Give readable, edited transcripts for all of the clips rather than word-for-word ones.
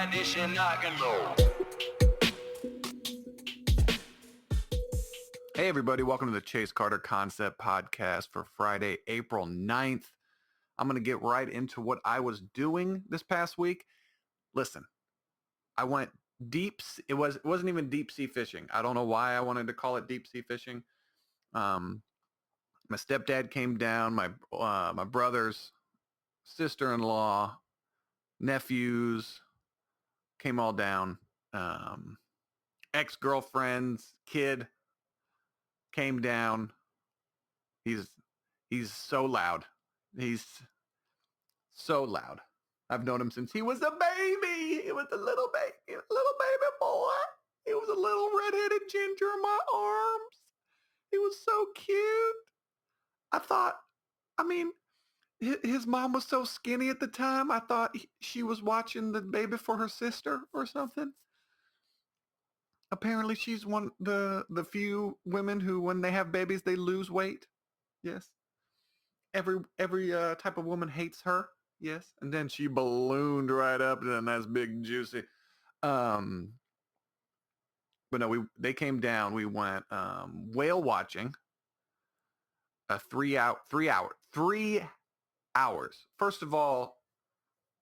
edition rock and roll. Hey everybody, welcome to the Chase Carter Concept Podcast for Friday, April 9th. I'm going to get right into what I was doing this past week. Listen, I went deep. It wasn't even deep sea fishing. I don't know why I wanted to call it deep sea fishing. My stepdad came down, my brother's sister-in-law, nephews came all down. Ex-girlfriend's kid came down. He's so loud. He's so loud. I've known him since he was a baby. He was a little baby boy. He was a little redheaded ginger in my arms. He was so cute. His mom was so skinny at the time. I thought she was watching the baby for her sister or something. Apparently she's one the few women who, when they have babies, they lose weight. Yes. Every type of woman hates her. Yes. And then she ballooned right up, and then that's big juicy. But no, they came down. We went whale watching. 3 hours. First of all,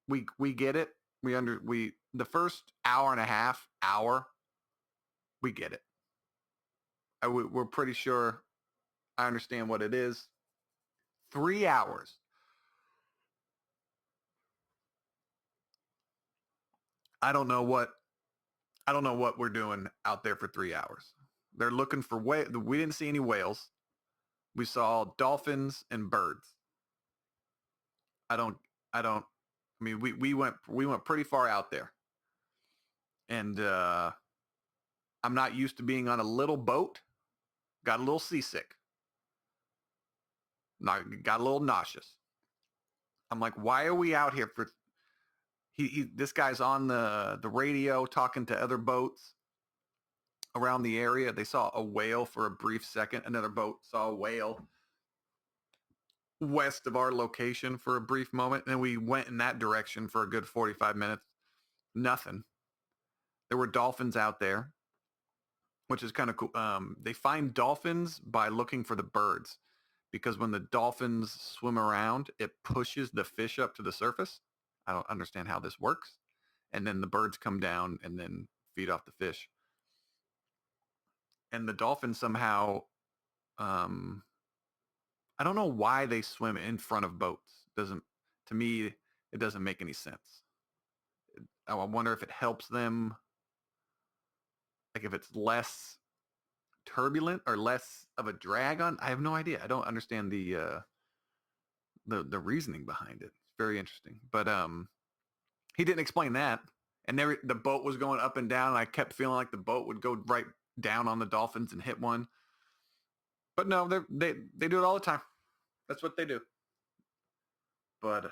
we get it. The first hour and a half, we get it. We're pretty sure I understand what it is. 3 hours. I don't know what we're doing out there for 3 hours. They're looking for we didn't see any whales. We saw dolphins and birds. We went pretty far out there. And I'm not used to being on a little boat. Got a little seasick. Got a little nauseous. I'm like, why are we out here for... This guy's on the radio talking to other boats around the area. They saw a whale for a brief second. Another boat saw a whale west of our location for a brief moment. And then we went in that direction for a good 45 minutes. Nothing. There were dolphins out there, which is kind of cool. They find dolphins by looking for the birds, because when the dolphins swim around, it pushes the fish up to the surface. I don't understand how this works. And then the birds come down and then feed off the fish. And the dolphins somehow, I don't know why they swim in front of boats. To me, it doesn't make any sense. I wonder if it helps them, like if it's less turbulent or less of a drag on. I have no idea. I don't understand the reasoning behind it. It's very interesting. But he didn't explain that. And the boat was going up and down, and I kept feeling like the boat would go right down on the dolphins and hit one. But no, they do it all the time. That's what they do. But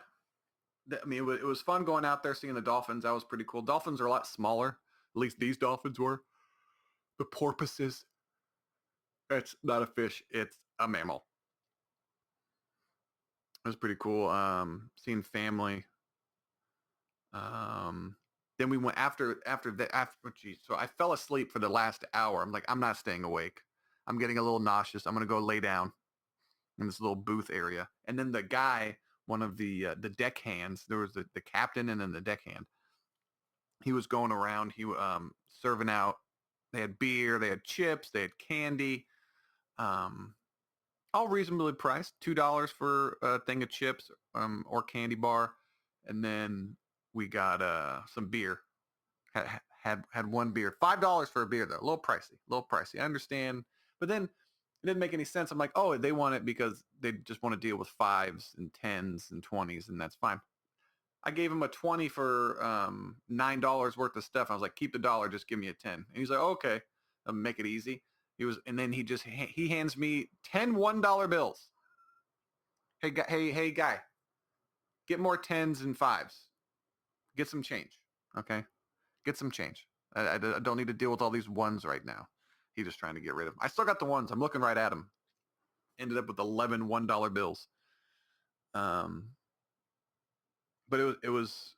it was fun going out there seeing the dolphins. That was pretty cool. Dolphins are a lot smaller. At least these dolphins were. The porpoises. It's not a fish. It's a mammal. It was pretty cool. Seeing family. Then we went after so I fell asleep for the last hour. I'm like, I'm not staying awake. I'm getting a little nauseous. I'm going to go lay down in this little booth area. And then the guy, one of the deckhands, there was the captain and then the deckhand. He was going around. He serving out. They had beer. They had chips. They had candy. All reasonably priced. $2 for a thing of chips or candy bar. And then we got some beer. Had one beer. $5 for a beer, though. A little pricey. I understand. But then it didn't make any sense. I'm like, oh, they want it because they just want to deal with 5s and 10s and 20s, and that's fine. I gave him a 20 for $9 worth of stuff. I was like, keep the dollar, just give me a 10. And he's like, oh, okay, I'll make it easy. And then he hands me 10 $1 bills. Hey guy, get more 10s and 5s. Get some change, okay? Get some change. I don't need to deal with all these ones right now. He's just trying to get rid of them. I still got the ones. I'm looking right at them. Ended up with 11 $1 bills. But it was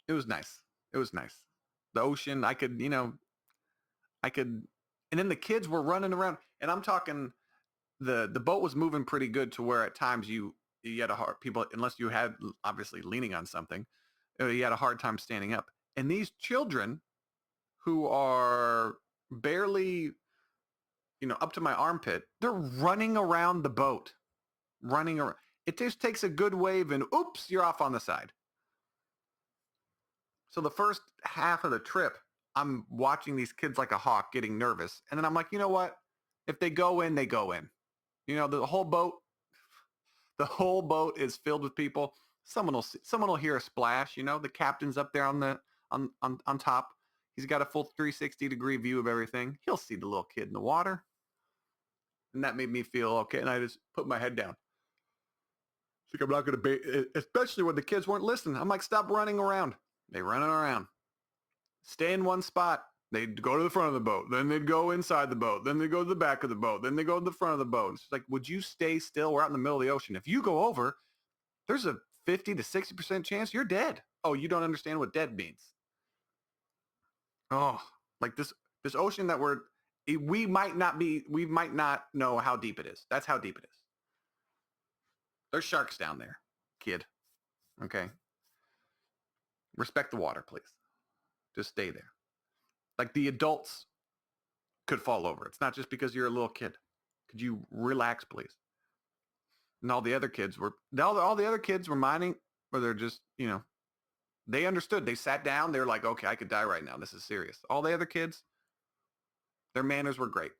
nice. It was nice. The ocean, I could, and then the kids were running around, and I'm talking, the boat was moving pretty good to where at times you had a hard people, unless you had obviously leaning on something, you had a hard time standing up. And these children who are barely, up to my armpit, they're running around the boat, running around. It just takes a good wave and oops, you're off on the side. So the first half of the trip, I'm watching these kids like a hawk getting nervous. And then I'm like, you know what? If they go in, they go in. The whole boat is filled with people. Someone will hear a splash. The captain's up there on top. He's got a full 360-degree view of everything. He'll see the little kid in the water. And that made me feel okay. And I just put my head down. Like I'm not going to especially when the kids weren't listening. I'm like, stop running around. They running around. Stay in one spot. They'd go to the front of the boat. Then they'd go inside the boat. Then they go to the back of the boat. Then they go to the front of the boat. It's like, would you stay still? We're out in the middle of the ocean. If you go over, there's a 50 to 60% chance you're dead. Oh, you don't understand what dead means. Oh, like this ocean that we might not know how deep it is. That's how deep it is. There's sharks down there, kid. Okay. Respect the water, please. Just stay there. Like the adults could fall over. It's not just because you're a little kid. Could you relax, please? And all the other kids were minding, or they're just, they understood. They sat down. They're like, okay, I could die right now. This is serious. All the other kids, their manners were great.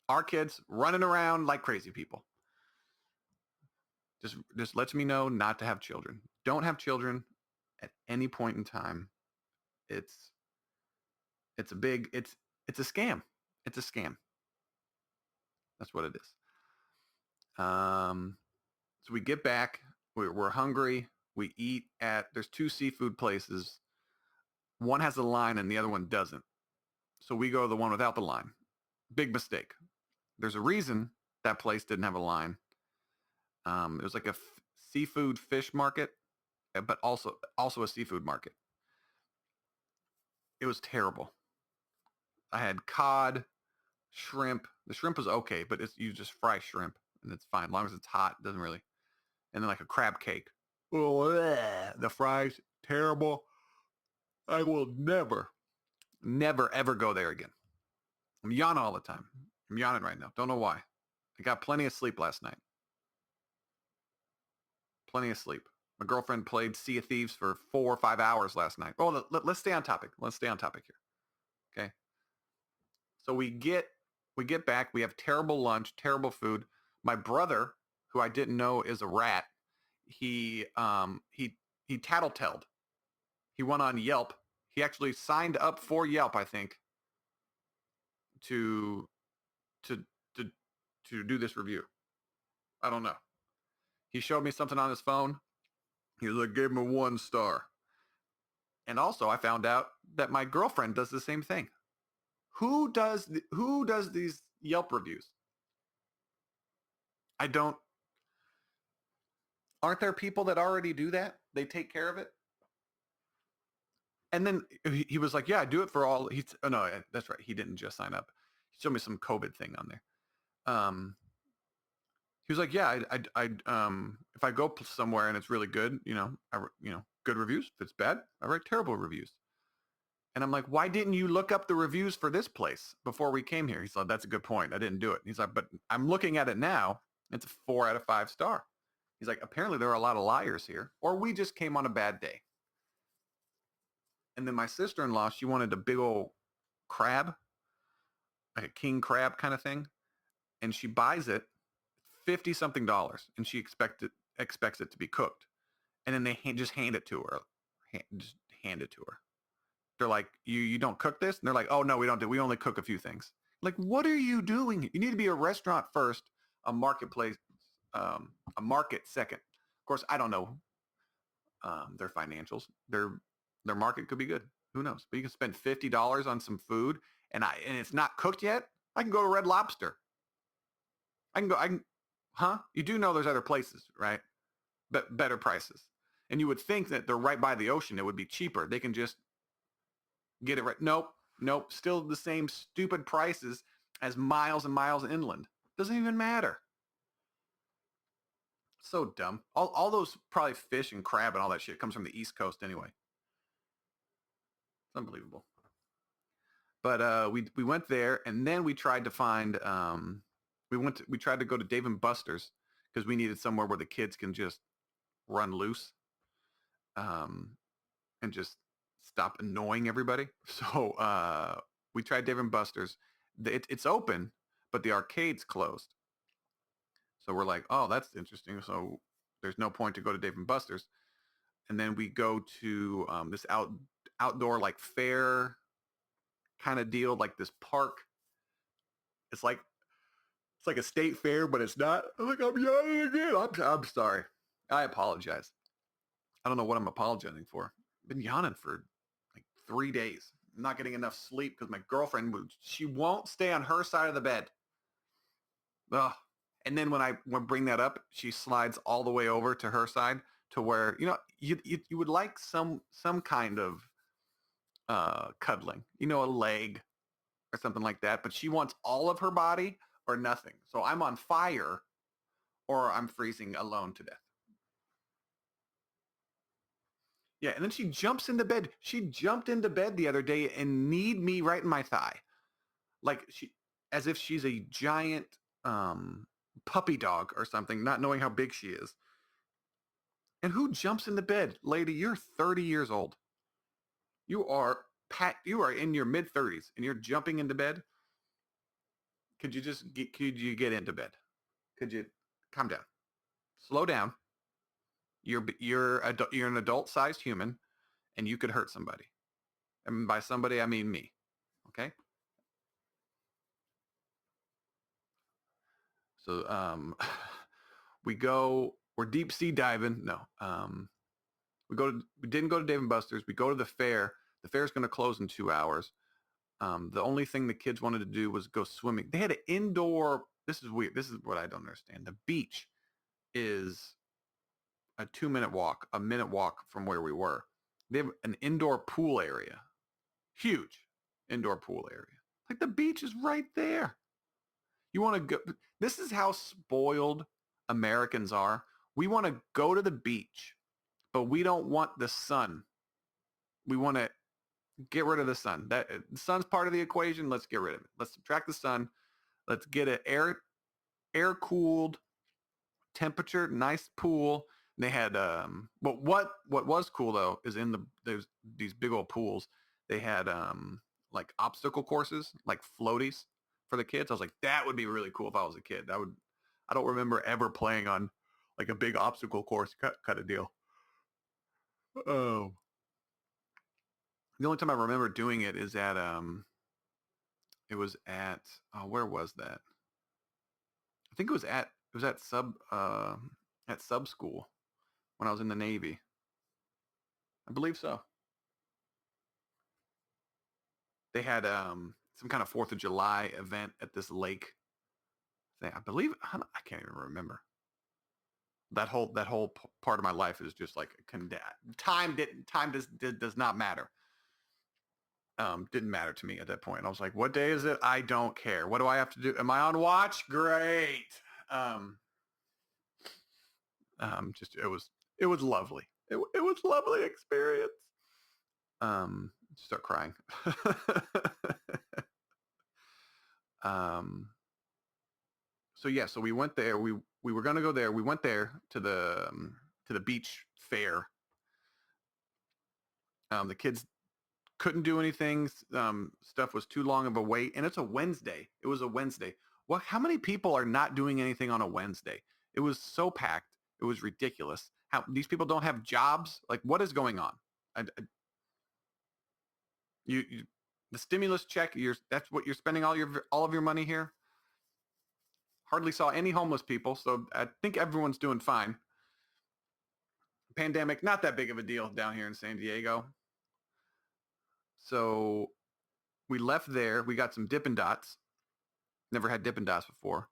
Our kids running around like crazy people. Just lets me know not to have children. Don't have children at any point in time. It's a scam. It's a scam. That's what it is. So we get back. We're hungry. We eat there's 2 seafood places. One has a line and the other one doesn't. So we go to the one without the line. Big mistake. There's a reason that place didn't have a line. It was like a seafood fish market, but also a seafood market. It was terrible. I had cod, shrimp. The shrimp was okay, but you just fry shrimp and it's fine. As long as it's hot, it doesn't really. And then like a crab cake. Oh, the fries, terrible. I will never, ever go there again. I'm yawning all the time. I'm yawning right now. Don't know why. I got plenty of sleep last night. Plenty of sleep. My girlfriend played Sea of Thieves for 4 or 5 hours last night. Oh, let's stay on topic. Let's stay on topic here. Okay. So we get back. We have terrible lunch, terrible food. My brother, who I didn't know is a rat, he tattletaled. He went on Yelp. He actually signed up for Yelp, I think, to do this review. I don't know. He showed me something on his phone. He was like, gave him a 1 star. And also I found out that my girlfriend does the same thing. Who does these Yelp reviews? Aren't there people that already do that? They take care of it? And then he was like, yeah, I do it for all. No, that's right. He didn't just sign up. He showed me some COVID thing on there. He was like, yeah, I if I go somewhere and it's really good, good reviews. If it's bad, I write terrible reviews. And I'm like, why didn't you look up the reviews for this place before we came here? He's like, that's a good point. I didn't do it. And he's like, but I'm looking at it now. It's a 4 out of 5 star. He's like, apparently there are a lot of liars here, or we just came on a bad day. And then my sister-in-law, she wanted a big old crab, like a king crab kind of thing. And she buys it, $50-something, and she expects it to be cooked. And then they just hand it to her. Just hand it to her. They're like, you don't cook this? And they're like, oh, no, we only cook a few things. Like, what are you doing? You need to be a restaurant first, a marketplace, a market second. Of course, I don't know their financials. Their market could be good. Who knows? But you can spend $50 on some food and it's not cooked yet. I can go to Red Lobster. You do know there's other places, right? But better prices. And you would think that they're right by the ocean. It would be cheaper. They can just get it right. Nope. Still the same stupid prices as miles and miles inland. Doesn't even matter. So dumb. All those probably fish and crab and all that shit comes from the East Coast anyway. It's unbelievable. But we went there, and then we tried to find we tried to go to Dave and Buster's because we needed somewhere where the kids can just run loose and just stop annoying everybody. So we tried Dave and Buster's. It's open, but the arcade's closed. So we're like, oh, that's interesting. So there's no point to go to Dave and Buster's. And then we go to this outdoor like fair kind of deal, like this park. It's like a state fair, but it's not. I'm like, I'm yawning again. I'm sorry. I apologize. I don't know what I'm apologizing for. I've been yawning for like 3 days. I'm not getting enough sleep because my girlfriend, she won't stay on her side of the bed. Ugh. And then when I bring that up, she slides all the way over to her side to where, you would like some kind of cuddling, a leg or something like that. But she wants all of her body or nothing. So I'm on fire or I'm freezing alone to death. Yeah, and then she jumps into bed. She jumped into bed the other day and kneed me right in my thigh. Like as if she's a giant puppy dog or something, not knowing how big she is. And who jumps into bed? Lady, you're 30 years old. You are in your mid 30s and you're jumping into bed. Could you get into bed? Could you calm down? Slow down. You're an adult-sized human and you could hurt somebody. And by somebody I mean me. Okay? So we're deep sea diving. No. We didn't go to Dave and Buster's. We go to the fair. The fair's going to close in 2 hours. The only thing the kids wanted to do was go swimming. They had an indoor, this is weird. This is what I don't understand. The beach is a 2-minute walk, a minute walk from where we were. They have an indoor pool area. Huge indoor pool area. Like the beach is right there. You want to go, this is how spoiled Americans are. We want to go to the beach, but we don't want the sun. We want to get rid of the sun. The sun's part of the equation. Let's get rid of it. Let's subtract the sun. Let's get an air cooled temperature, nice pool. And they had but what was cool though is there's these big old pools. They had like obstacle courses, like floaties for the kids. I was like, that would be really cool if I was a kid. I don't remember ever playing on like a big obstacle course kind of deal. Oh. The only time I remember doing it is at it was at where was that? I think it was at sub school when I was in the Navy. I believe so. They had some kind of 4th of July event at this lake. I believe I can't even remember. That whole part of my life is just like time does not matter. Didn't matter to me at that point. I was like, what day is it? I don't care. What do I have to do? Am I on watch? Great. Just it was lovely. It was lovely experience. Start crying. So yeah, so we went there. We were gonna go there. We went there to the beach fair. The kids couldn't do anything. Stuff was too long of a wait, and it's a Wednesday. It was a Wednesday. Well, how many people are not doing anything on a Wednesday? It was so packed. It was ridiculous. How these people don't have jobs? Like, what is going on? You the stimulus check. That's what you're spending all of your money here. Hardly saw any homeless people, so I think everyone's doing fine. Pandemic, not that big of a deal down here in San Diego. So we left there. We got some Dippin' Dots. Never had Dippin' Dots before.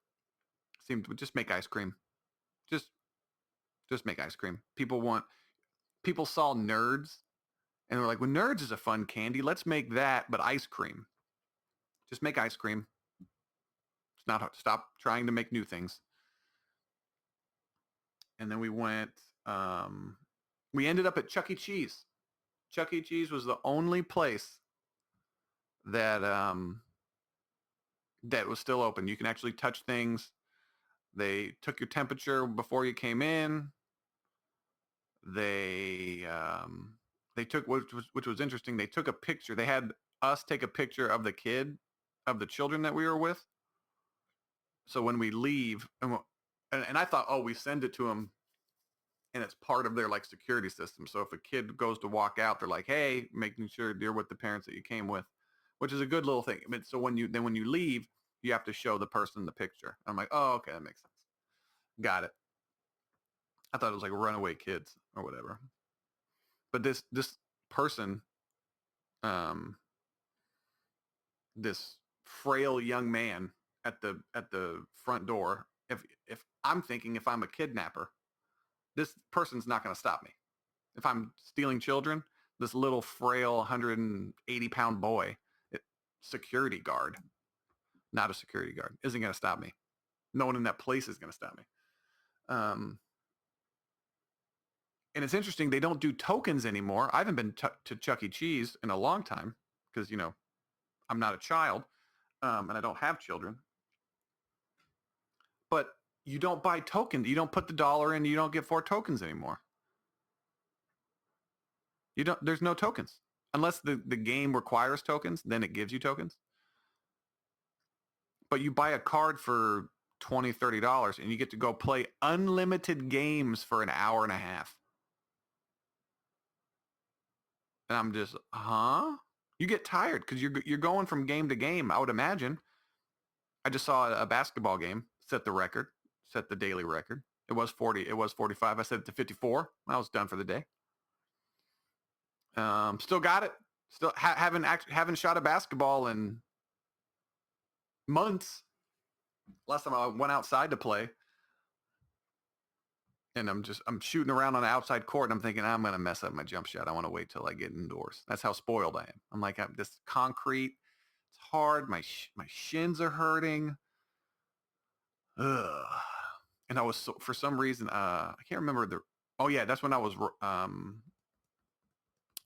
Seemed to just make ice cream. Just make ice cream. People want people saw Nerds and were like, well, Nerds is a fun candy. Let's make that, but ice cream. Just make ice cream. It's not hard. Stop trying to make new things. And then we went, we ended up at Chuck E. Cheese. Chuck E. Cheese was the only place that that was still open. You can actually touch things. They took your temperature before you came in. They took, which was interesting. They took a picture. They had us take a picture of the children that we were with. So when we leave, and I thought, oh, we send it to them, and it's part of their like security system. So if a kid goes to walk out, they're like, hey, making sure you're with the parents that you came with, which is a good little thing. So when you leave, you have to show the person the picture. I'm like, oh, okay, that makes sense. Got it. I thought it was like runaway kids or whatever. But this person, this frail young man at the front door. If I'm thinking, if I'm a kidnapper, this person's not going to stop me. If I'm stealing children, this little frail 180-pound boy, security guard, not a security guard, isn't going to stop me. No one in that place is going to stop me. And it's interesting, they don't do tokens anymore. I haven't been to Chuck E. Cheese in a long time because, I'm not a child and I don't have children. But you don't buy tokens. You don't put the dollar in. You don't get 4 tokens anymore. There's no tokens. Unless the game requires tokens, then it gives you tokens. But you buy a card for $20, $30 and you get to go play unlimited games for an hour and a half. And I'm just, huh? You get tired because you're going from game to game, I would imagine. I just saw a basketball game set the daily record. It was 40. It was 45. I set it to 54. I was done for the day. Still got it. Still haven't shot a basketball in months. Last time I went outside to play, and I'm shooting around on the outside court, and I'm thinking I'm gonna mess up my jump shot. I want to wait till I get indoors. That's how spoiled I am. I'm like, this concrete. It's hard. My shins are hurting. Ugh. And I was for some reason I can't remember oh yeah, that's when I was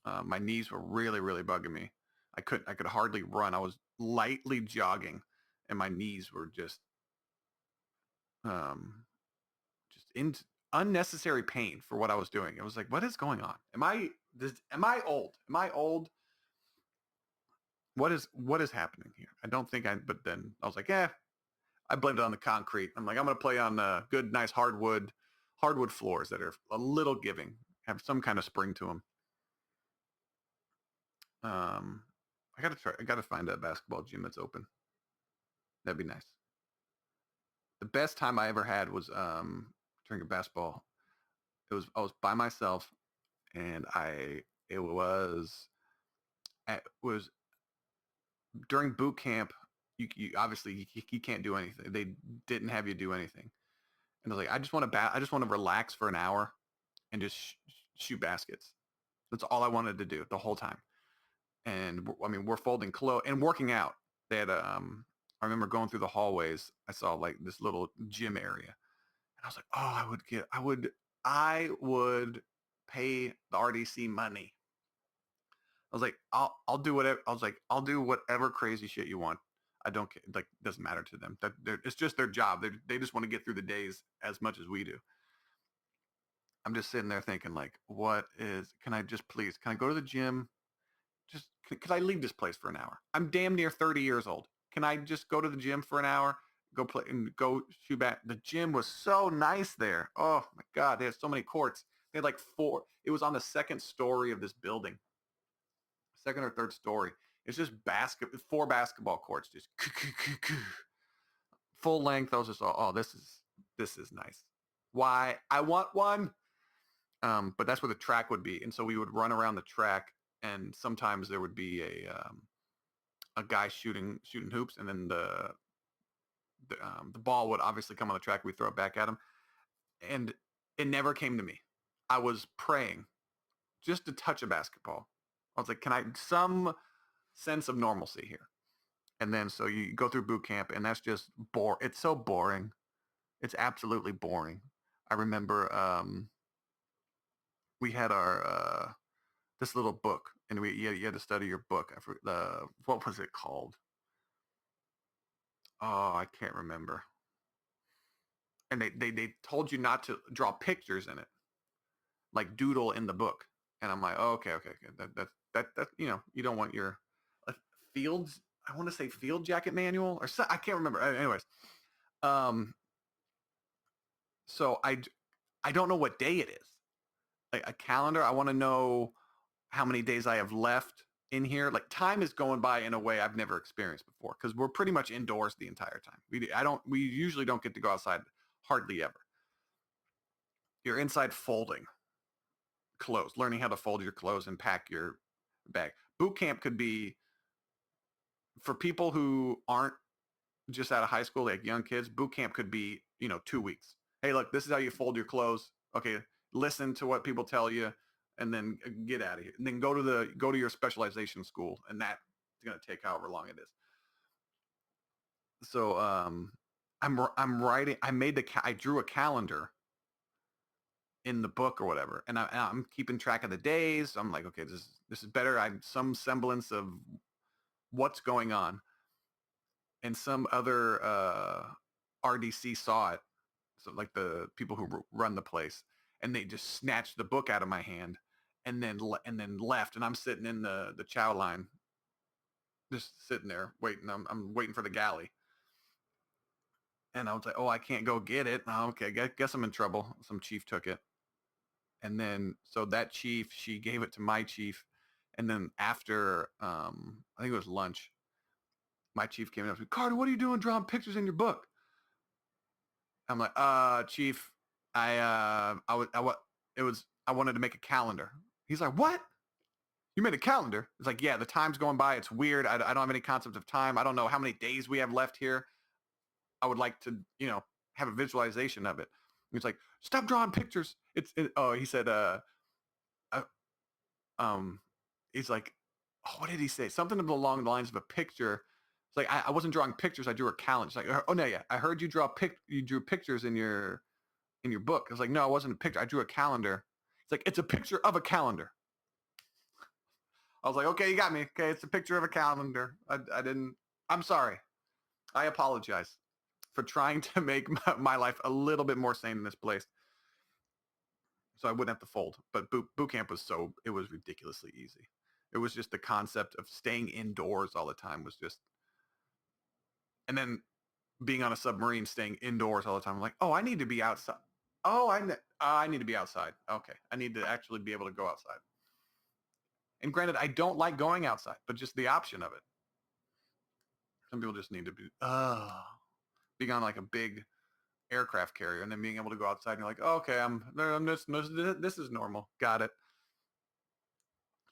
my knees were really, really bugging me. I could hardly run. I was lightly jogging and my knees were just in unnecessary pain for what I was doing. It was like, what is going on? Am I old? Am I old? What is happening here? I don't think but then I was like, I blamed it on the concrete. I'm like, I'm going to play on good, nice hardwood floors that are a little giving, have some kind of spring to them. I got to find a basketball gym that's open. That'd be nice. The best time I ever had was during a basketball. I was by myself, and it was during boot camp. You obviously you can't do anything. They didn't have you do anything, and I was like, I just want to relax for an hour and just shoot baskets. That's all I wanted to do the whole time. And I mean, we're folding clothes and working out. They had I remember going through the hallways. I saw like this little gym area, and I was like, oh, I would pay the RDC money. I was like, I'll do whatever. I was like, I'll do whatever crazy shit you want. I don't care. Like, it doesn't matter to them. It's just their job. They just want to get through the days as much as we do. I'm just sitting there thinking like, can I go to the gym? Just, could I leave this place for an hour? I'm damn near 30 years old. Can I just go to the gym for an hour, go play and go shoot back? The gym was so nice there. Oh my God. They had so many courts. They had like 4. It was on the second story of this building, second or third story. It's just 4 basketball courts, just full length. I was just, this is nice. Why? I want one. But that's where the track would be. And so we would run around the track, and sometimes there would be a guy shooting hoops, and then the ball would obviously come on the track. We throw it back at him, and it never came to me. I was praying just a touch of basketball. I was like, can I some sense of normalcy here? And then so you go through boot camp, and that's just It's so boring. It's absolutely boring. I remember we had our this little book, and you had to study your book. What was it called? Oh, I can't remember. And they told you not to draw pictures in it, like doodle in the book. And I'm like, oh, okay. That you don't want your uh, fields. I want to say field jacket manual or so, I can't remember. Anyways, um, so I don't know what day it is. Like a calendar. I want to know how many days I have left in here. Like time is going by in a way I've never experienced before because we're pretty much indoors the entire time. We usually don't get to go outside hardly ever. You're inside folding clothes, learning how to fold your clothes and pack your bag. Boot camp could be for people who aren't just out of high school, like young kids. Boot camp could be, 2 weeks. Hey, look, this is how you fold your clothes. Okay, listen to what people tell you, and then get out of here. And then go to your specialization school, and that's going to take however long it is. So I'm writing. I drew a calendar in the book or whatever, and I'm keeping track of the days. I'm like, okay, this is better. I'm some semblance of what's going on. And some other RDC saw it, so like the people who run the place, and they just snatched the book out of my hand, and then left. And I'm sitting in the chow line, just sitting there waiting. I'm waiting for the galley, and I was like, oh, I can't go get it. Oh, okay, guess I'm in trouble. Some chief took it, and then so that chief, she gave it to my chief, and then after I think it was lunch, my chief came up to me, Carter, what are you doing drawing pictures in your book? I'm like, chief, I wanted to make a calendar. He's like, what? You made a calendar? It's like, yeah, the time's going by. It's weird. I don't have any concept of time. I don't know how many days we have left here. I would like to, have a visualization of it. He's like, stop drawing pictures. He said, uh, um, he's like, oh, what did he say? Something along the lines of a picture. It's like, I wasn't drawing pictures. I drew a calendar. It's like, oh no, yeah. I heard you you drew pictures in your book. I was like, no, it wasn't a picture. I drew a calendar. It's like, it's a picture of a calendar. I was like, okay, you got me. Okay, it's a picture of a calendar. I'm sorry. I apologize for trying to make my life a little bit more sane in this place. So I wouldn't have to fold. But boot camp it was ridiculously easy. It was just the concept of staying indoors all the time was just, and then being on a submarine, staying indoors all the time. I'm like, oh, I need to be outside. Oh, I need to be outside. Okay, I need to actually be able to go outside. And granted, I don't like going outside, but just the option of it. Some people just need to be being on like a big aircraft carrier and then being able to go outside and you're like, oh, okay, this is normal. Got it.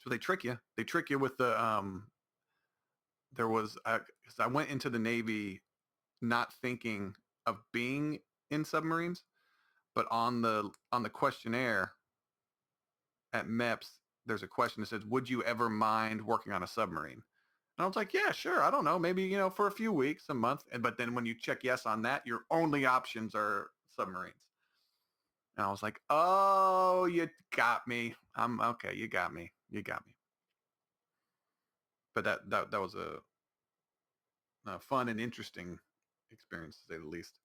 So they trick you. They trick you with the there was because I went into the Navy not thinking of being in submarines, but on the questionnaire at MEPS, there's a question that says, would you ever mind working on a submarine? And I was like, yeah, sure. I don't know. Maybe, for a few weeks, a month. But then when you check yes on that, your only options are submarines. And I was like, oh, you got me. I'm okay. You got me. You got me. But that was a fun and interesting experience, to say the least.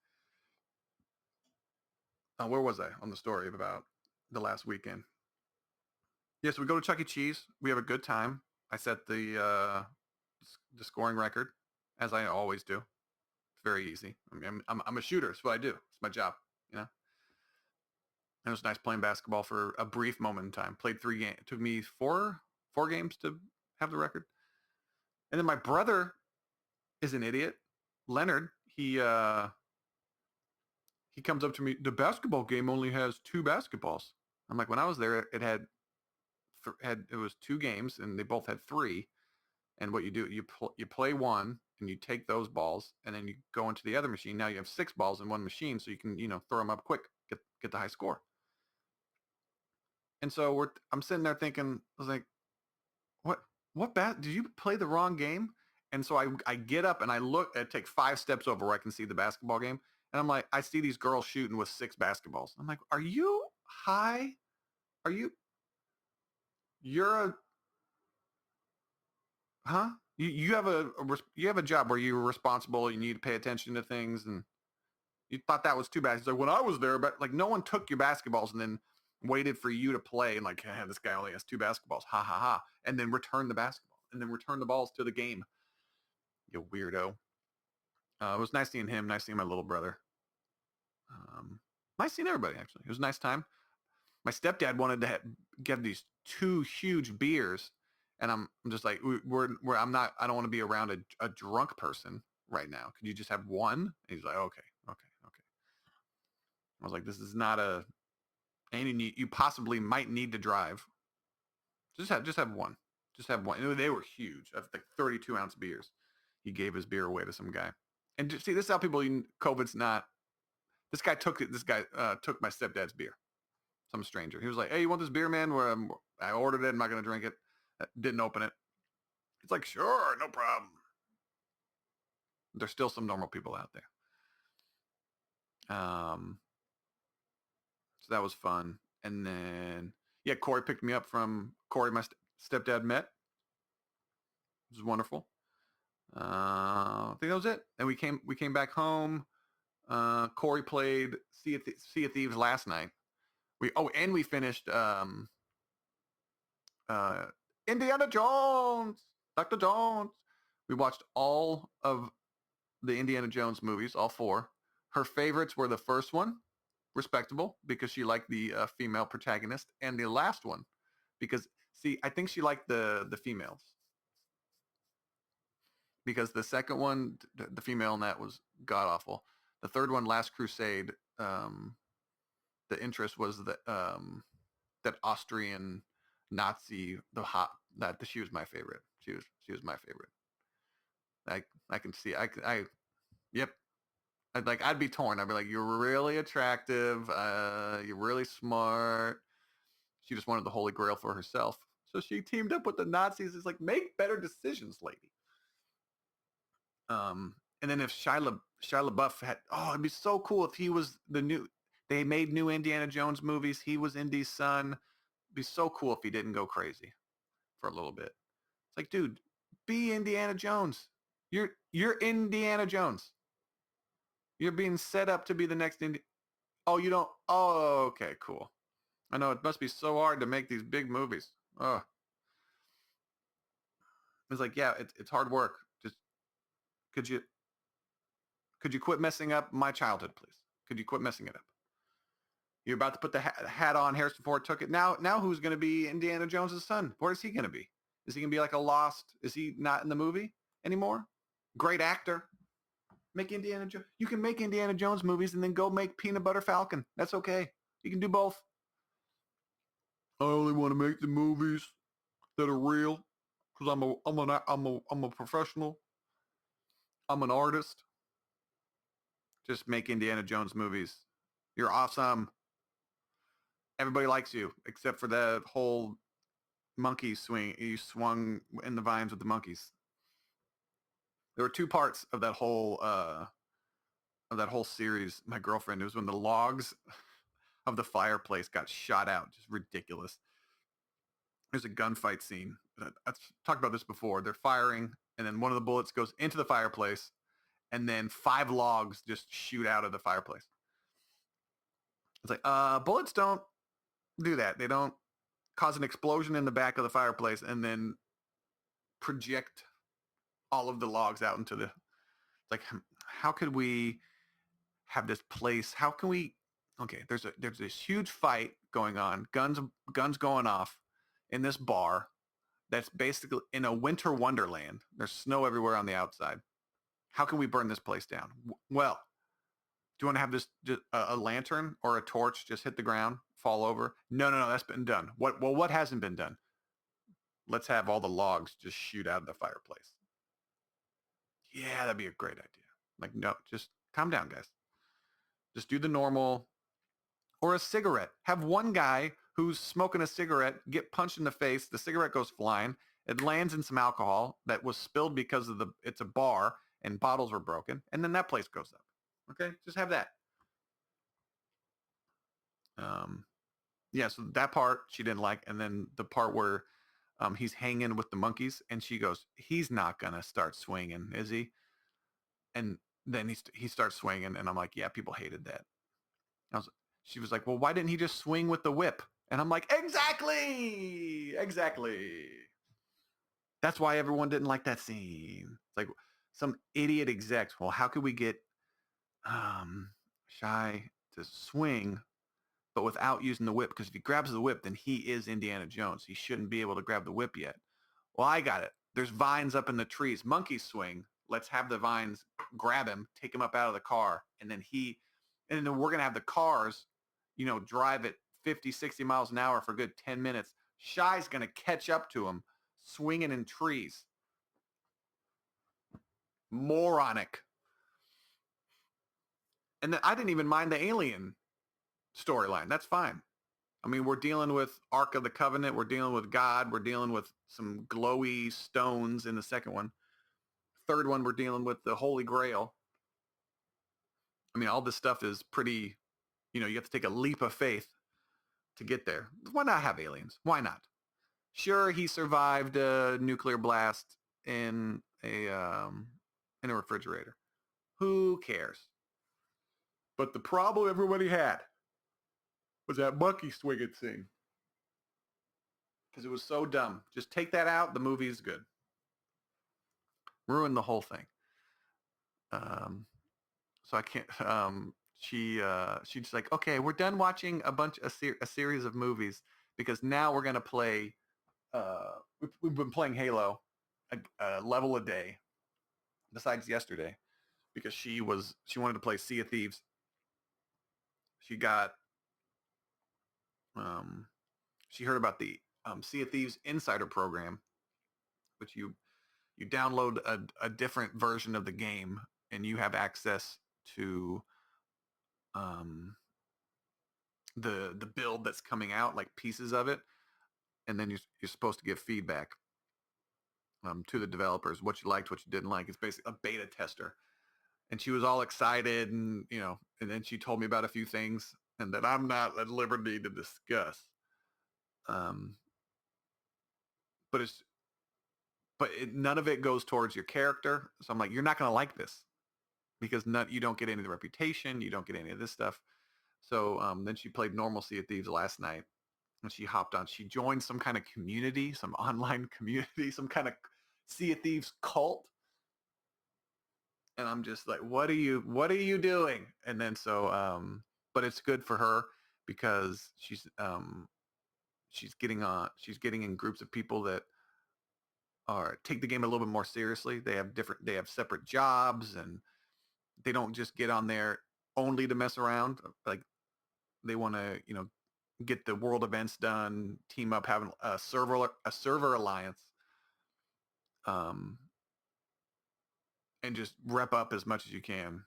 Where was I on the story about the last weekend? Yes, we go to Chuck E. Cheese. We have a good time. I set the scoring record, as I always do. It's very easy. I mean, I'm a shooter. It's what I do. It's my job. It was nice playing basketball for a brief moment in time. Played 3 games. It took me four games to have the record. And then my brother is an idiot. Leonard, he comes up to me. The basketball game only has 2 basketballs. I'm like, when I was there, it was 2 games, and they both had 3. And what you do, you play one, and you take those balls, and then you go into the other machine. Now you have 6 balls in one machine, so you can throw them up quick, get the high score. And so I'm sitting there thinking, I was like, what did you play the wrong game? And so I get up and I take 5 steps over where I can see the basketball game. And I'm like, I see these girls shooting with 6 basketballs. I'm like, are you high? Are you're a, huh? You have you have a job where you're responsible, you need to pay attention to things, and you thought that was too bad. He's like, when I was there, but like no one took your basketballs and then waited for you to play and like, hey, this guy only has 2 basketballs. Ha ha ha. And then return the basketball and then return the balls to the game. You weirdo. It was nice seeing him. Nice seeing my little brother. Nice seeing everybody, actually. It was a nice time. My stepdad wanted to get these 2 huge beers. And I'm just like, I don't want to be around a drunk person right now. Could you just have one? And he's like, okay. I was like, this is not you possibly might need to drive. Just have one. Just have one. They were huge. That's like 32-ounce beers. He gave his beer away to some guy. And see, this is how people, COVID's not. This guy took took my stepdad's beer. Some stranger. He was like, hey, you want this beer, man? I ordered it. I'm not going to drink it. Didn't open it. It's like, sure, no problem. There's still some normal people out there. So that was fun. And then, yeah, Corey picked me up from my stepdad met. It was wonderful. I think that was it. And we came back home. Corey played Sea of Thieves last night. We finished Indiana Jones, Dr. Jones. We watched all of the Indiana Jones movies, all 4. Her favorites were the first one, respectable, because she liked the female protagonist, and the last one, because I think she liked the females. Because the second one, the female in that was god awful. The third one, Last Crusade, the interest was that Austrian Nazi, she was my favorite. She was my favorite. I can see. Yep. I'd be torn. I'd be like, you're really attractive. You're really smart. She just wanted the Holy Grail for herself. So she teamed up with the Nazis. It's like, make better decisions, lady. And then if Shia LaBeouf had, it'd be so cool if he was they made new Indiana Jones movies. He was Indy's son. It'd be so cool if he didn't go crazy for a little bit. It's like, dude, be Indiana Jones. You're Indiana Jones. You're being set up to be the next Oh, you don't? Oh, okay, cool. I know it must be so hard to make these big movies. Oh, it's like, yeah, it's hard work. Just could you quit messing up my childhood, please? Could you quit messing it up? You're about to put the hat on. Harrison Ford took it. Now who's going to be Indiana Jones' son? Where is he going to be? Is he going to be like a lost? Is he not in the movie anymore? Great actor. Make Indiana Jones. You can make Indiana Jones movies and then go make Peanut Butter Falcon. That's okay. You can do both. I only want to make the movies that are real because I'm a professional. I'm an artist. Just make Indiana Jones movies. You're awesome. Everybody likes you except for the whole monkey swing. You swung in the vines with the monkeys. There were 2 parts of that whole series. My girlfriend, it was when the logs of the fireplace got shot out. Just ridiculous. There's a gunfight scene. I've talked about this before. They're firing, and then one of the bullets goes into the fireplace, and then 5 logs just shoot out of the fireplace. It's like, bullets don't do that. They don't cause an explosion in the back of the fireplace and then project all of the logs out into the, like, how could we have this place? How can we, okay, there's this huge fight going on, guns going off in this bar that's basically in a winter wonderland. There's snow everywhere on the outside. How can we burn this place down? Well, do you want to have this a lantern or a torch just hit the ground, fall over? No, that's been done. What hasn't been done? Let's have all the logs just shoot out of the fireplace. Yeah, that'd be a great idea. Like, no, just calm down, guys. Just do the normal. Or a cigarette. Have one guy who's smoking a cigarette get punched in the face. The cigarette goes flying. It lands in some alcohol that was spilled because of it's a bar and bottles were broken. And then that place goes up. Okay. Just have that. Yeah. So that part she didn't like. And then the part where he's hanging with the monkeys and she goes, he's not going to start swinging, is he? And then he starts swinging. And I'm like, yeah, people hated that. She was like, well, why didn't he just swing with the whip? And I'm like, exactly. That's why everyone didn't like that scene. It's like some idiot execs. Well, how could we get Shy to swing, but without using the whip? Because if he grabs the whip, then he is Indiana Jones. He shouldn't be able to grab the whip yet. Well, I got it. There's vines up in the trees. Monkeys swing. Let's have the vines grab him, take him up out of the car, and then we're going to have the cars, drive at 50, 60 miles an hour for a good 10 minutes. Shy's going to catch up to him, swinging in trees. Moronic. And then I didn't even mind the alien storyline. That's fine. I mean, we're dealing with Ark of the Covenant. We're dealing with God. We're dealing with some glowy stones in the second one. Third one, we're dealing with the Holy Grail. I mean, all this stuff is pretty, you have to take a leap of faith to get there. Why not have aliens? Why not? Sure, he survived a nuclear blast in a refrigerator. Who cares? But the problem everybody had was that monkey swinging scene. Because it was so dumb. Just take that out. The movie is good. Ruined the whole thing. So I can't. She's like, okay, we're done watching a series of movies because now we're gonna play. We've been playing Halo a level a day, besides yesterday, because she wanted to play Sea of Thieves. She got she heard about the Sea of Thieves Insider program, which you download a different version of the game and you have access to the build that's coming out, like pieces of it, and then you're supposed to give feedback to the developers, what you liked, what you didn't like. It's basically a beta tester. And she was all excited, and and then she told me about a few things, and that I'm not at liberty to discuss. Um, but none of it goes towards your character. So I'm like, you're not gonna like this because you don't get any of the reputation, you don't get any of this stuff. So then she played normal Sea of Thieves last night, and she hopped on. She joined some kind of community, some online community, some kind of Sea of Thieves cult. And I'm just like, what are you doing? And then but it's good for her because she's getting in groups of people that take the game a little bit more seriously. They have separate jobs, and they don't just get on there only to mess around. Like they want to, get the world events done, team up, having a server alliance, and just rep up as much as you can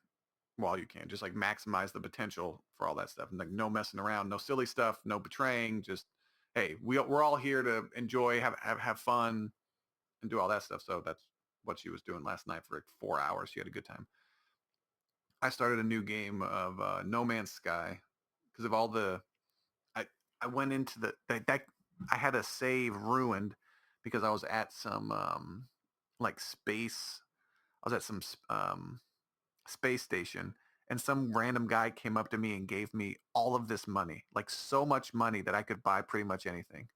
while you can. Just like maximize the potential for all that stuff. And like no messing around, no silly stuff, no betraying. Just hey, we're all here to enjoy, have fun, and do all that stuff. So that's what she was doing last night for like 4 hours. She had a good time. I started a new game of No Man's Sky because of all the I went into that I had a save ruined because I was at some like space. I was at some space station, and some random guy came up to me and gave me all of this money, like so much money that I could buy pretty much anything.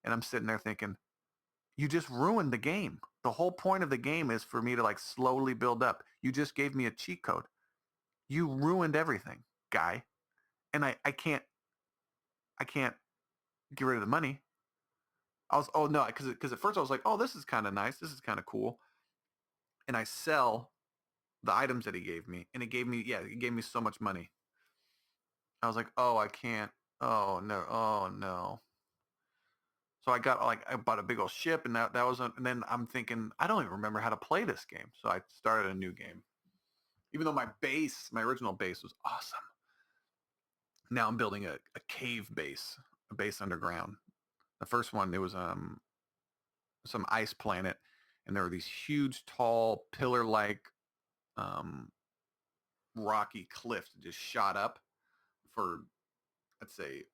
And I'm sitting there thinking, you just ruined the game. The whole point of the game is for me to like slowly build up. You just gave me a cheat code. You ruined everything, guy. And I can't get rid of the money. Oh no, because at first I was like, oh, this is kind of nice. This is kind of cool. And I sell the items that he gave me, and it gave me so much money. I was like, oh, I can't. Oh no, oh no. So I bought a big old ship, and that was, and then I'm thinking, I don't even remember how to play this game. So I started a new game, even though my original base was awesome. Now I'm building a cave base, a base underground. The first one, it was some ice planet, and there were these huge, tall, pillar-like um, rocky cliffs that just shot up for, let's say,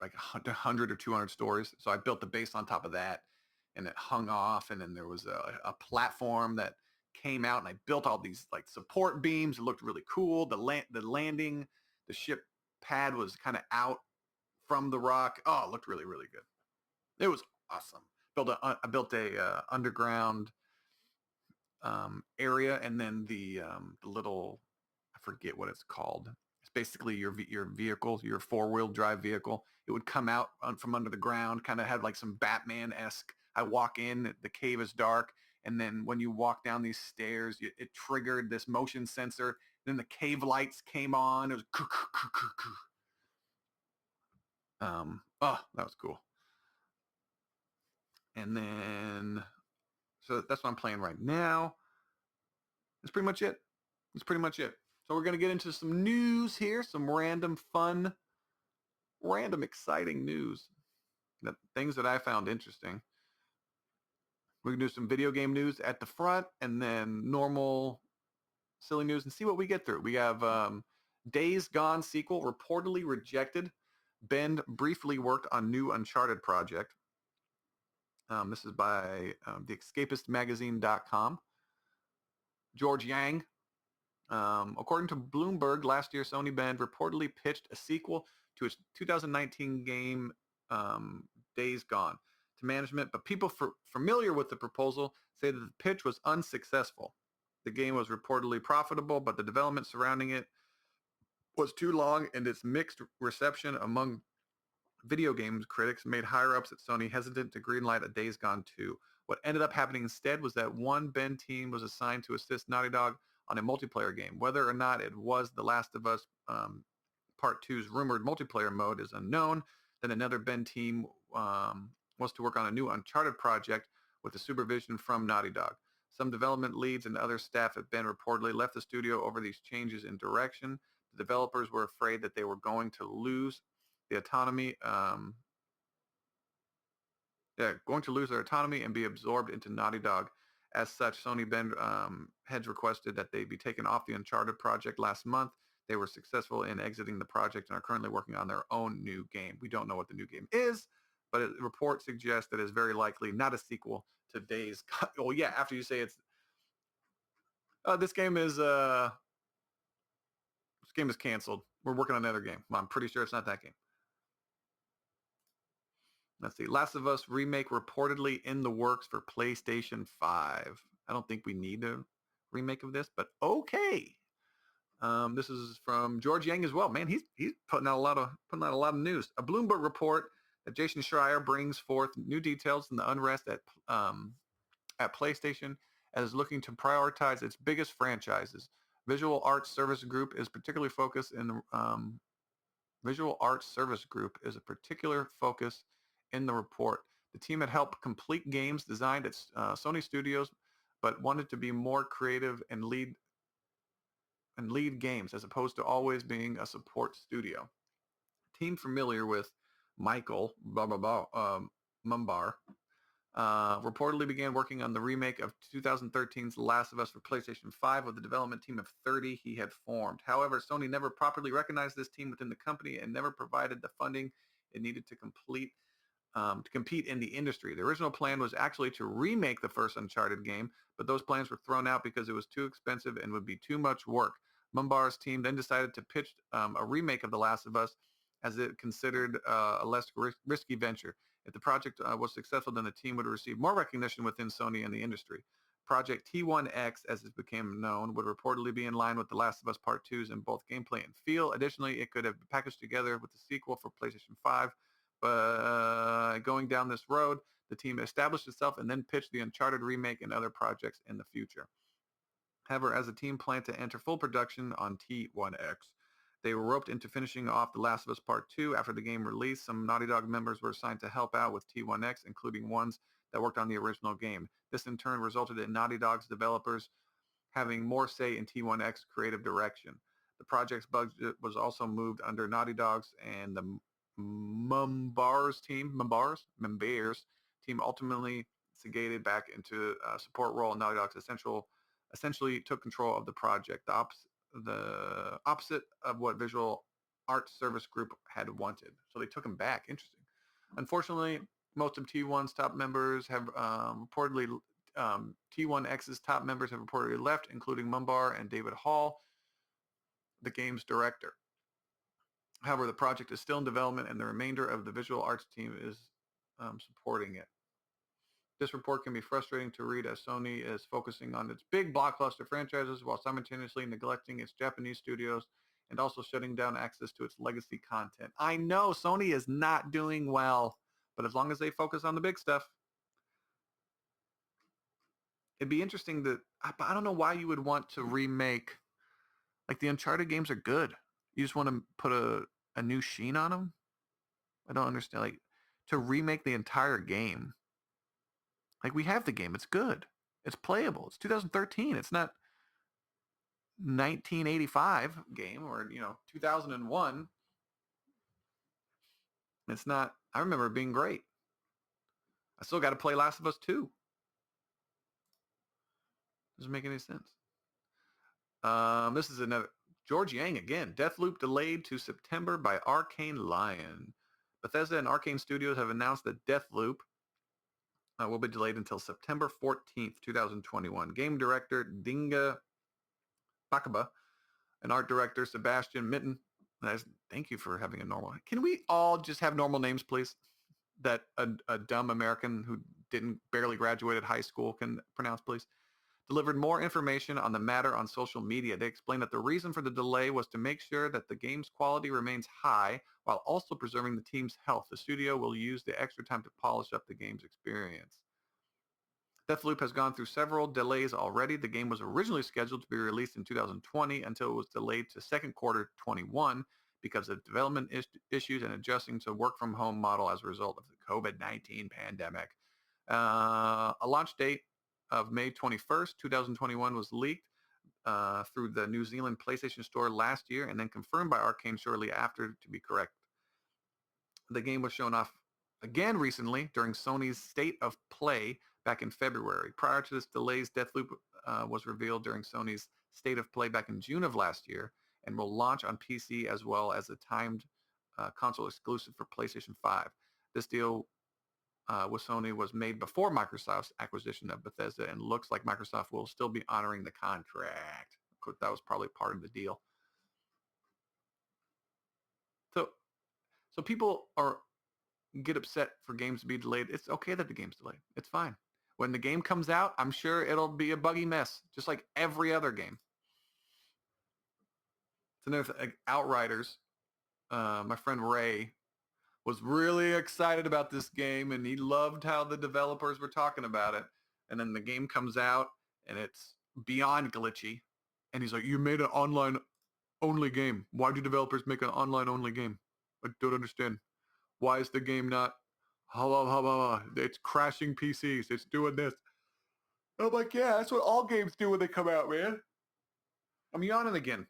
like 100 or 200 stories. So I built the base on top of that, and it hung off, and then there was a platform that came out, and I built all these like support beams. It looked really cool. The landing, the ship pad was kind of out from the rock. Oh, it looked really, really good. It was awesome. I built a underground area, and then the little, I forget what it's called. It's basically your vehicle, your 4-wheel drive vehicle. It would come out from under the ground, kind of had like some Batman-esque. I walk in, the cave is dark, and then when you walk down these stairs, it triggered this motion sensor. Then the cave lights came on. It was oh, that was cool. And then, so that's what I'm playing right now. That's pretty much it. That's pretty much it. So we're going to get into some news here, some random fun, random exciting news, things that I found interesting. We can do some video game news at the front, and then normal silly news, and see what we get through. We have Days Gone sequel reportedly rejected. Ben briefly worked on new Uncharted project. This is by theescapistmagazine.com. George Yang. According to Bloomberg, last year Sony Bend reportedly pitched a sequel to its 2019 game Days Gone to management, but people familiar with the proposal say that the pitch was unsuccessful. The game was reportedly profitable, but the development surrounding it was too long, and its mixed reception among video games critics made higher-ups at Sony hesitant to greenlight a Days Gone 2. What ended up happening instead was that one Ben team was assigned to assist Naughty Dog on a multiplayer game. Whether or not it was The Last of Us Part 2's rumored multiplayer mode is unknown. Then another Ben team was to work on a new Uncharted project with the supervision from Naughty Dog. Some development leads and other staff at Ben reportedly left the studio over these changes in direction. The developers were afraid that they were going to lose the autonomy, going to lose their autonomy and be absorbed into Naughty Dog. As such, Sony Ben heads requested that they be taken off the Uncharted project last month. They were successful in exiting the project and are currently working on their own new game. We don't know what the new game is, but the report suggests that it's very likely not a sequel to Days. Well, yeah, after you say it's this game is canceled. We're working on another game. Well, I'm pretty sure it's not that game. Let's see. Last of Us remake reportedly in the works for PlayStation 5. I don't think we need a remake of this, but okay. This is from George Yang as well. Man, he's putting out a lot of news. A Bloomberg report that Jason Schreier brings forth new details in the unrest at PlayStation as looking to prioritize its biggest franchises. Visual Arts Service Group is particularly focused in the Visual Arts Service Group is a particular focus in the report. The team had helped complete games designed at Sony Studios, but wanted to be more creative and lead games as opposed to always being a support studio. Team familiar with Michael Mumbar reportedly began working on the remake of 2013's Last of Us for PlayStation 5 with the development team of 30 he had formed. However, Sony never properly recognized this team within the company and never provided the funding it needed to compete in the industry. The original plan was actually to remake the first Uncharted game, but those plans were thrown out because it was too expensive and would be too much work. Mumbar's team then decided to pitch a remake of The Last of Us as it considered a less risky venture. If the project was successful, then the team would receive more recognition within Sony and the industry. Project T1X, as it became known, would reportedly be in line with The Last of Us Part 2's in both gameplay and feel. Additionally, it could have been packaged together with the sequel for PlayStation 5. But going down this road, the team established itself and then pitched the Uncharted remake and other projects in the future. However, as the team planned to enter full production on T1X, they were roped into finishing off The Last of Us Part 2 after the game release. Some Naughty Dog members were assigned to help out with T1X, including ones that worked on the original game. This in turn resulted in Naughty Dog's developers having more say in T1X creative direction. The project's budget was also moved under Naughty Dog's and the Mumbars team ultimately segated back into a support role. Naughty Dog's essentially took control of the project, the opposite of what Visual Arts Service Group had wanted. So they took him back. Interesting. Unfortunately, most of T1's top members have reportedly T1X's top members have reportedly left, including Mumbar and David Hall, the game's director. However, the project is still in development, and the remainder of the visual arts team is supporting it. This report can be frustrating to read as Sony is focusing on its big blockbuster franchises while simultaneously neglecting its Japanese studios and also shutting down access to its legacy content. I know Sony is not doing well, but as long as they focus on the big stuff, it'd be interesting that I don't know why you would want to remake, like the Uncharted games are good. You just want to put a new sheen on them? I don't understand. Like to remake the entire game. Like we have the game. It's good. It's playable. It's 2013. It's not 1985 game or 2001. It's not. I remember it being great. I still got to play Last of Us 2. Doesn't make any sense. This is another George Yang again. Deathloop delayed to September by Arcane Lion. Bethesda and Arcane Studios have announced that Deathloop will be delayed until September 14th, 2021. Game director Dinga Bakaba and art director Sebastian Mitten. Thank you for having a normal. Can we all just have normal names, please? That a dumb American who barely graduated high school can pronounce, please. Delivered more information on the matter on social media. They explained that the reason for the delay was to make sure that the game's quality remains high while also preserving the team's health. The studio will use the extra time to polish up the game's experience. Deathloop has gone through several delays already. The game was originally scheduled to be released in 2020 until it was delayed to second quarter 21 because of development issues and adjusting to work from home model as a result of the COVID-19 pandemic. A launch date of May 21st, 2021 was leaked through the New Zealand PlayStation Store last year and then confirmed by Arcane shortly after to be correct. The game was shown off again recently during Sony's State of Play back in February. Prior to this delays, Deathloop was revealed during Sony's State of Play back in June of last year and will launch on PC as well as a timed console exclusive for PlayStation 5. This deal with Sony was made before Microsoft's acquisition of Bethesda and looks like Microsoft will still be honoring the contract. That was probably part of the deal. So people get upset for games to be delayed. It's okay that the game's delayed. It's fine. When the game comes out, I'm sure it'll be a buggy mess, just like every other game. It's another thing, like Outriders. My friend Ray was really excited about this game, and he loved how the developers were talking about it. And then the game comes out, and it's beyond glitchy. And he's like, "You made an online-only game. Why do developers make an online-only game? I don't understand. Why is the game not? It's crashing PCs. It's doing this." I'm like, yeah, that's what all games do when they come out, man. I'm yawning again.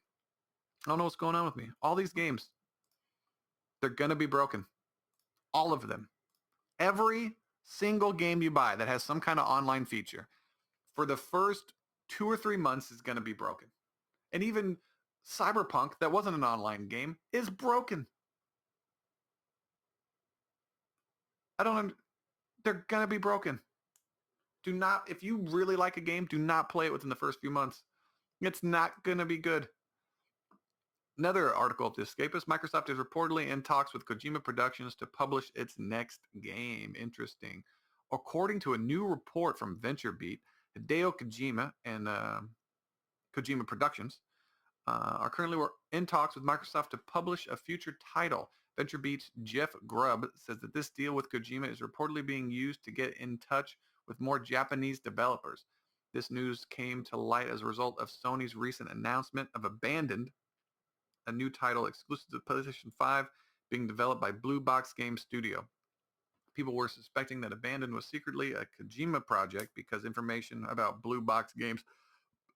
I don't know what's going on with me. All these games, they're going to be broken. All of them. Every single game you buy that has some kind of online feature for the first 2 or 3 months is going to be broken. And even Cyberpunk, that wasn't an online game, is broken. They're going to be broken. If you really like a game, do not play it within the first few months. It's not going to be good. Another article of The Escapist, Microsoft is reportedly in talks with Kojima Productions to publish its next game. Interesting. According to a new report from VentureBeat, Hideo Kojima and Kojima Productions are currently in talks with Microsoft to publish a future title. VentureBeat's Jeff Grubb says that this deal with Kojima is reportedly being used to get in touch with more Japanese developers. This news came to light as a result of Sony's recent announcement of Abandoned, a new title exclusive to PlayStation 5 being developed by Blue Box Game Studio. People were suspecting that Abandoned was secretly a Kojima project because information about Blue Box Games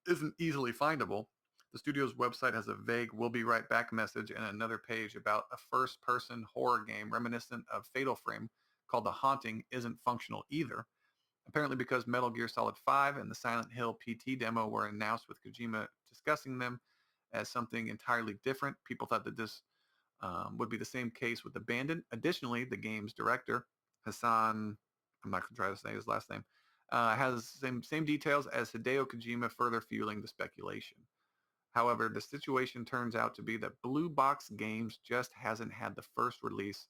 isn't easily findable. The studio's website has a vague "we'll be right back" message and another page about a first-person horror game reminiscent of Fatal Frame called The Haunting isn't functional either. Apparently because Metal Gear Solid 5 and the Silent Hill PT demo were announced with Kojima discussing them as something entirely different, people thought that this would be the same case with Abandoned. Additionally, the game's director, Hassan, I'm not going to try to say his last name, has same details as Hideo Kojima, further fueling the speculation. However, the situation turns out to be that Blue Box Games just hasn't had the first release,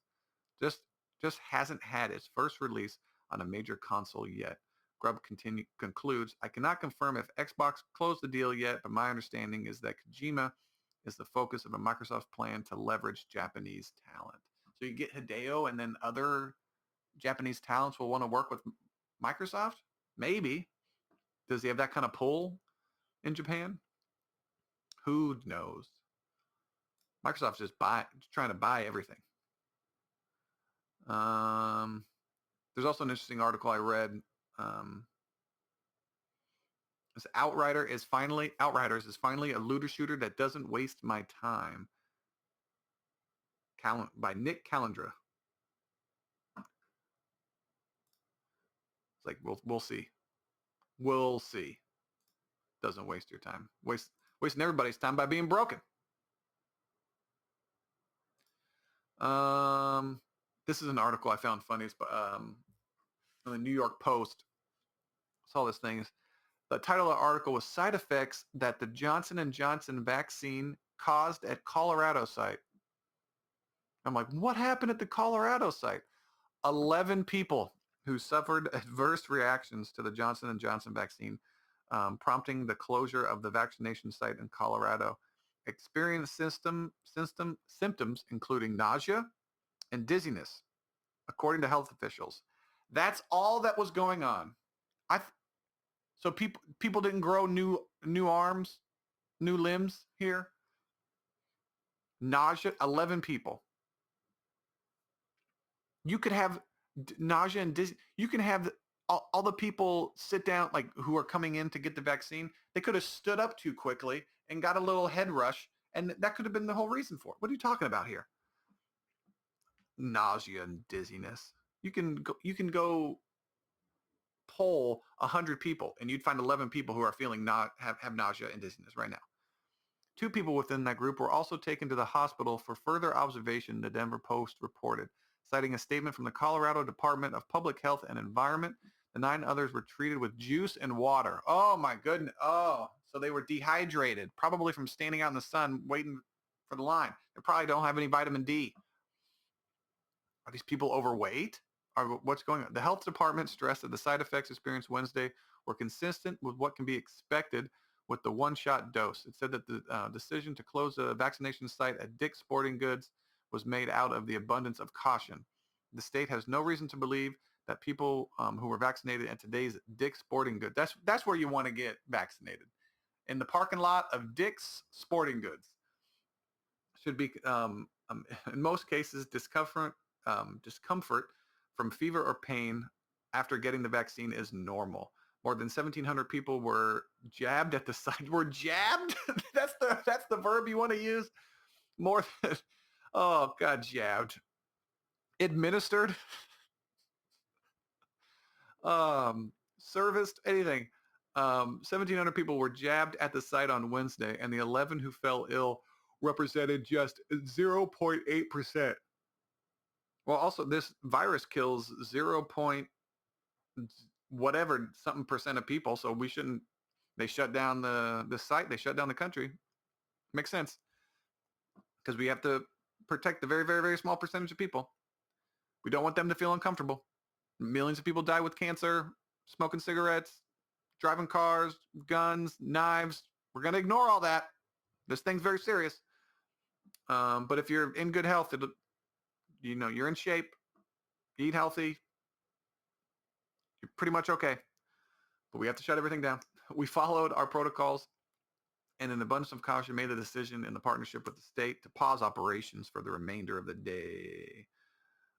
just just hasn't had its first release on a major console yet. Grubb concludes, I cannot confirm if Xbox closed the deal yet, but my understanding is that Kojima is the focus of a Microsoft plan to leverage Japanese talent. So you get Hideo and then other Japanese talents will want to work with Microsoft? Maybe. Does he have that kind of pull in Japan? Who knows? Microsoft's just trying to buy everything. There's also an interesting article I read. This Outriders is finally a looter shooter that doesn't waste my time. By Nick Calendra. It's like we'll see. We'll see. Doesn't waste your time. Wasting everybody's time by being broken. This is an article I found funny. It's on the New York Post. I saw this thing. The title of the article was "Side Effects That the Johnson & Johnson Vaccine Caused at Colorado Site." I'm like, what happened at the Colorado site? 11 people who suffered adverse reactions to the Johnson & Johnson vaccine, prompting the closure of the vaccination site in Colorado, experienced symptoms including nausea and dizziness, according to health officials. That's all that was going on. So people didn't grow new arms, new limbs here. Nausea, 11 people. You could have nausea and dizziness. You can have all the people sit down, like who are coming in to get the vaccine. They could have stood up too quickly and got a little head rush, and that could have been the whole reason for it. What are you talking about here? Nausea and dizziness. You can go poll 100 people, and you'd find 11 people who are feeling have nausea and dizziness right now. 2 people within that group were also taken to the hospital for further observation, the Denver Post reported. Citing a statement from the Colorado Department of Public Health and Environment, the 9 others were treated with juice and water. Oh my goodness. Oh, so they were dehydrated, probably from standing out in the sun waiting for the line. They probably don't have any vitamin D. Are these people overweight? What's going on? The health department stressed that the side effects experienced Wednesday were consistent with what can be expected with the one-shot dose. It said that the decision to close the vaccination site at Dick's Sporting Goods was made out of the abundance of caution. The state has no reason to believe that people who were vaccinated at today's Dick's Sporting Goods, that's where you want to get vaccinated, in the parking lot of Dick's Sporting Goods. Should be, in most cases, discomfort from fever or pain after getting the vaccine is normal. More than 1,700 people were jabbed at the site. Were jabbed? That's the verb you want to use? More than, oh God, jabbed. Administered. Serviced, anything. 1,700 people were jabbed at the site on Wednesday, and the 11 who fell ill represented just 0.8%. Well, also, this virus kills 0. Whatever something percent of people, so we shouldn't. They shut down the site. They shut down the country. Makes sense, because we have to protect the very, very, very small percentage of people. We don't want them to feel uncomfortable. Millions of people die with cancer, smoking cigarettes, driving cars, guns, knives. We're going to ignore all that. This thing's very serious. But if you're in good health, you're in shape, you eat healthy, you're pretty much okay. But we have to shut everything down. We followed our protocols and in abundance of caution made the decision in the partnership with the state to pause operations for the remainder of the day.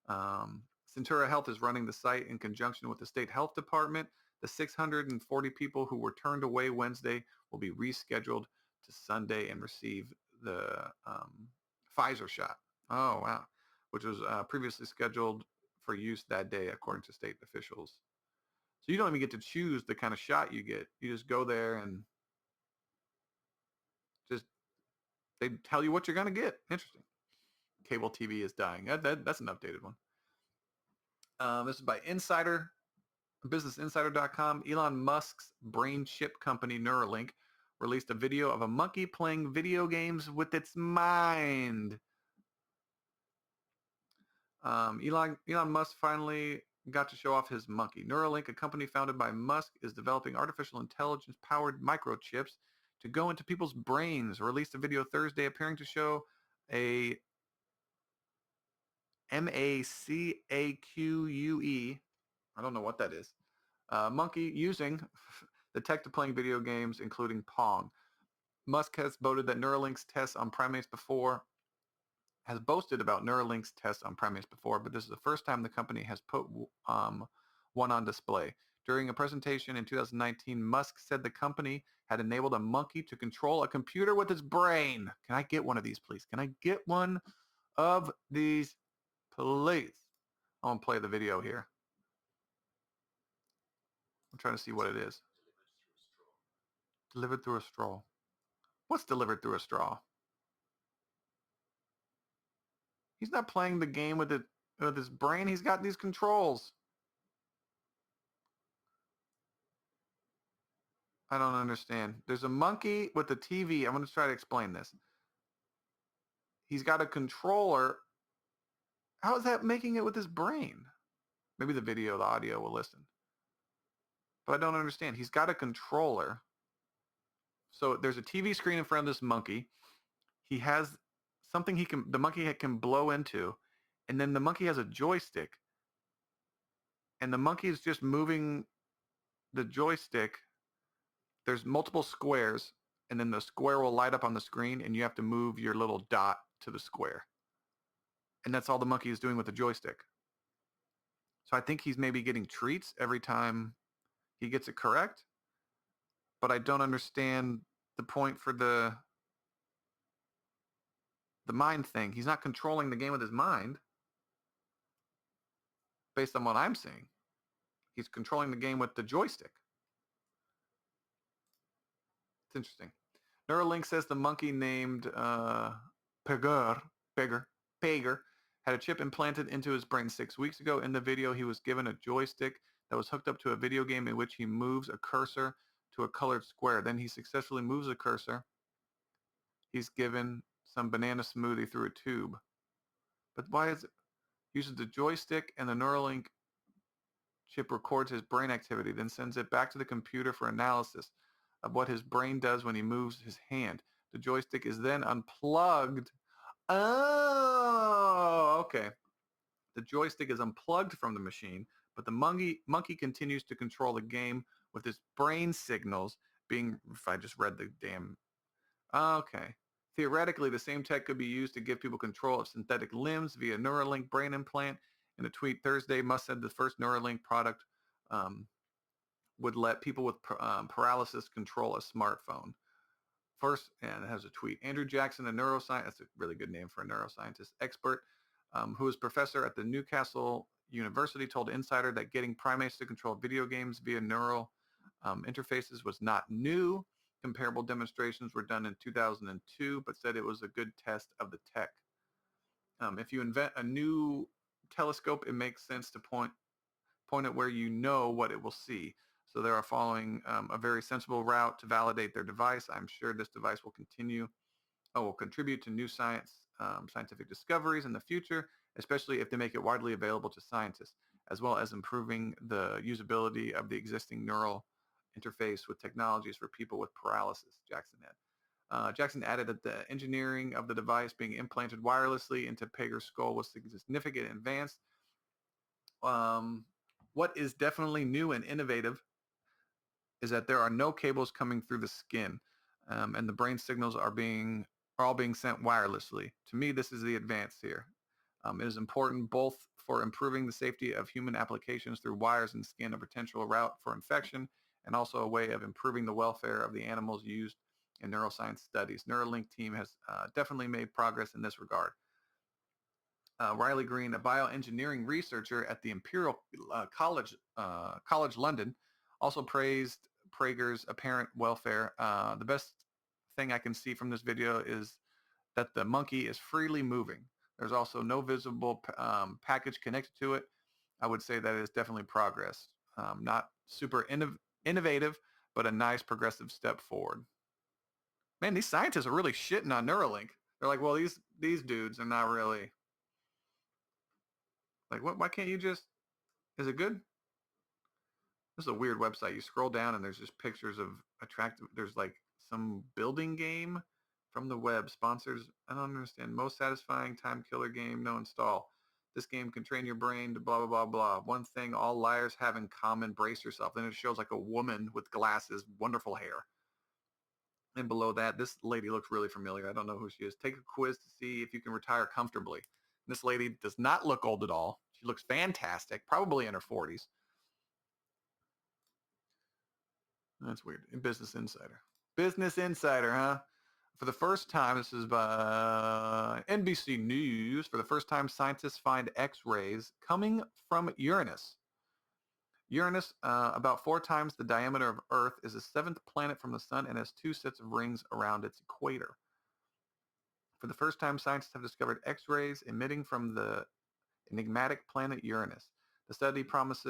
Centura Health is running the site in conjunction with the state health department. The 640 people who were turned away Wednesday will be rescheduled to Sunday and receive the Pfizer shot. Oh, wow. Which was previously scheduled for use that day, according to state officials. So you don't even get to choose the kind of shot you get. You just go there and just they tell you what you're going to get. Interesting. Cable TV is dying. That's an updated one. This is by Insider, BusinessInsider.com. Elon Musk's brain chip company Neuralink released a video of a monkey playing video games with its mind. Elon Musk finally got to show off his monkey. Neuralink, a company founded by Musk, is developing artificial intelligence-powered microchips to go into people's brains. Released a video Thursday appearing to show a MACAQUE, I don't know what that is, monkey using the tech to playing video games, including Pong. Musk has boasted about Neuralink's tests on primates before, but this is the first time the company has put one on display. During a presentation in 2019, Musk said the company had enabled a monkey to control a computer with its brain. Can I get one of these, please? Can I get one of these, please? I want to play the video here. I'm trying to see what it is. Delivered through a straw. What's delivered through a straw? He's not playing the game with his brain. He's got these controls. I don't understand. There's a monkey with a TV. I'm going to try to explain this. He's got a controller. How is that making it with his brain? Maybe the audio will listen. But I don't understand. He's got a controller. So there's a TV screen in front of this monkey. He has something the monkey can blow into. And then the monkey has a joystick. And the monkey is just moving the joystick. There's multiple squares. And then the square will light up on the screen. And you have to move your little dot to the square. And that's all the monkey is doing with the joystick. So I think he's maybe getting treats every time he gets it correct. But I don't understand the point for the mind thing. He's not controlling the game with his mind. Based on what I'm seeing. He's controlling the game with the joystick. It's interesting. Neuralink says the monkey named Pager had a chip implanted into his brain 6 weeks ago. In the video, he was given a joystick that was hooked up to a video game in which he moves a cursor to a colored square. Then he successfully moves a cursor. He's given some banana smoothie through a tube. But why is it? Uses the joystick and the Neuralink chip records his brain activity, then sends it back to the computer for analysis of what his brain does when he moves his hand. The joystick is then unplugged. Oh, okay. The joystick is unplugged from the machine, but the monkey continues to control the game with his brain signals being, if I just read the damn, okay. Theoretically, the same tech could be used to give people control of synthetic limbs via Neuralink brain implant. In a tweet Thursday, Musk said the first Neuralink product would let people with paralysis control a smartphone. First, and it has a tweet. Andrew Jackson, a neuroscientist, that's a really good name for a neuroscientist expert, who is professor at the Newcastle University, told Insider that getting primates to control video games via neural interfaces was not new. Comparable demonstrations were done in 2002, but said it was a good test of the tech. If you invent a new telescope, it makes sense to point it where you know what it will see. So they are following a very sensible route to validate their device. I'm sure this device will contribute to new scientific discoveries in the future, especially if they make it widely available to scientists, as well as improving the usability of the existing neural interface with technologies for people with paralysis, Jackson added. Jackson added that the engineering of the device being implanted wirelessly into Pager's skull was significant and advanced. What is definitely new and innovative is that there are no cables coming through the skin, and the brain signals are all being sent wirelessly. To me, this is the advance here. It is important both for improving the safety of human applications through wires and skin, a potential route for infection, and also a way of improving the welfare of the animals used in neuroscience studies. Neuralink team has definitely made progress in this regard. Riley Green, a bioengineering researcher at the Imperial College London, also praised Prager's apparent welfare. The best thing I can see from this video is that the monkey is freely moving. There's also no visible package connected to it. I would say that is definitely progress. Not super innovative, but a nice progressive step forward. Man, these scientists are really shitting on Neuralink. They're like, well, these dudes are not really like, what? Why can't you just? Is it good? This is a weird website. You scroll down and there's just pictures of attractive. There's like some building game from the web. Sponsors. I don't understand. Most satisfying time killer game. No install. This game can train your brain to blah, blah, blah, blah. One thing all liars have in common, brace yourself. Then it shows like a woman with glasses, wonderful hair. And below that, this lady looks really familiar. I don't know who she is. Take a quiz to see if you can retire comfortably. This lady does not look old at all. She looks fantastic, probably in her 40s. That's weird. Business Insider. Business Insider, huh? For the first time, this is by NBC News. For the first time, scientists find X-rays coming from Uranus. Uranus, about 4 times the diameter of Earth, is the 7th planet from the sun and has 2 sets of rings around its equator. For the first time, scientists have discovered X-rays emitting from the enigmatic planet Uranus. The study published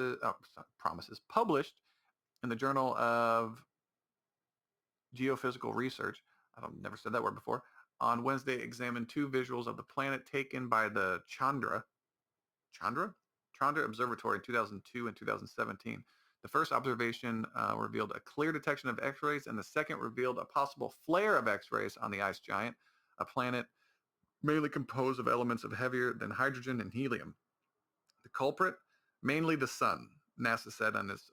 in the Journal of Geophysical Research, never said that word before, on Wednesday examined 2 visuals of the planet taken by the Chandra Observatory in 2002 and 2017. The first observation revealed a clear detection of X-rays, and the second revealed a possible flare of X-rays on the ice giant, a planet mainly composed of elements of heavier than hydrogen and helium. The culprit, mainly the sun, NASA said on its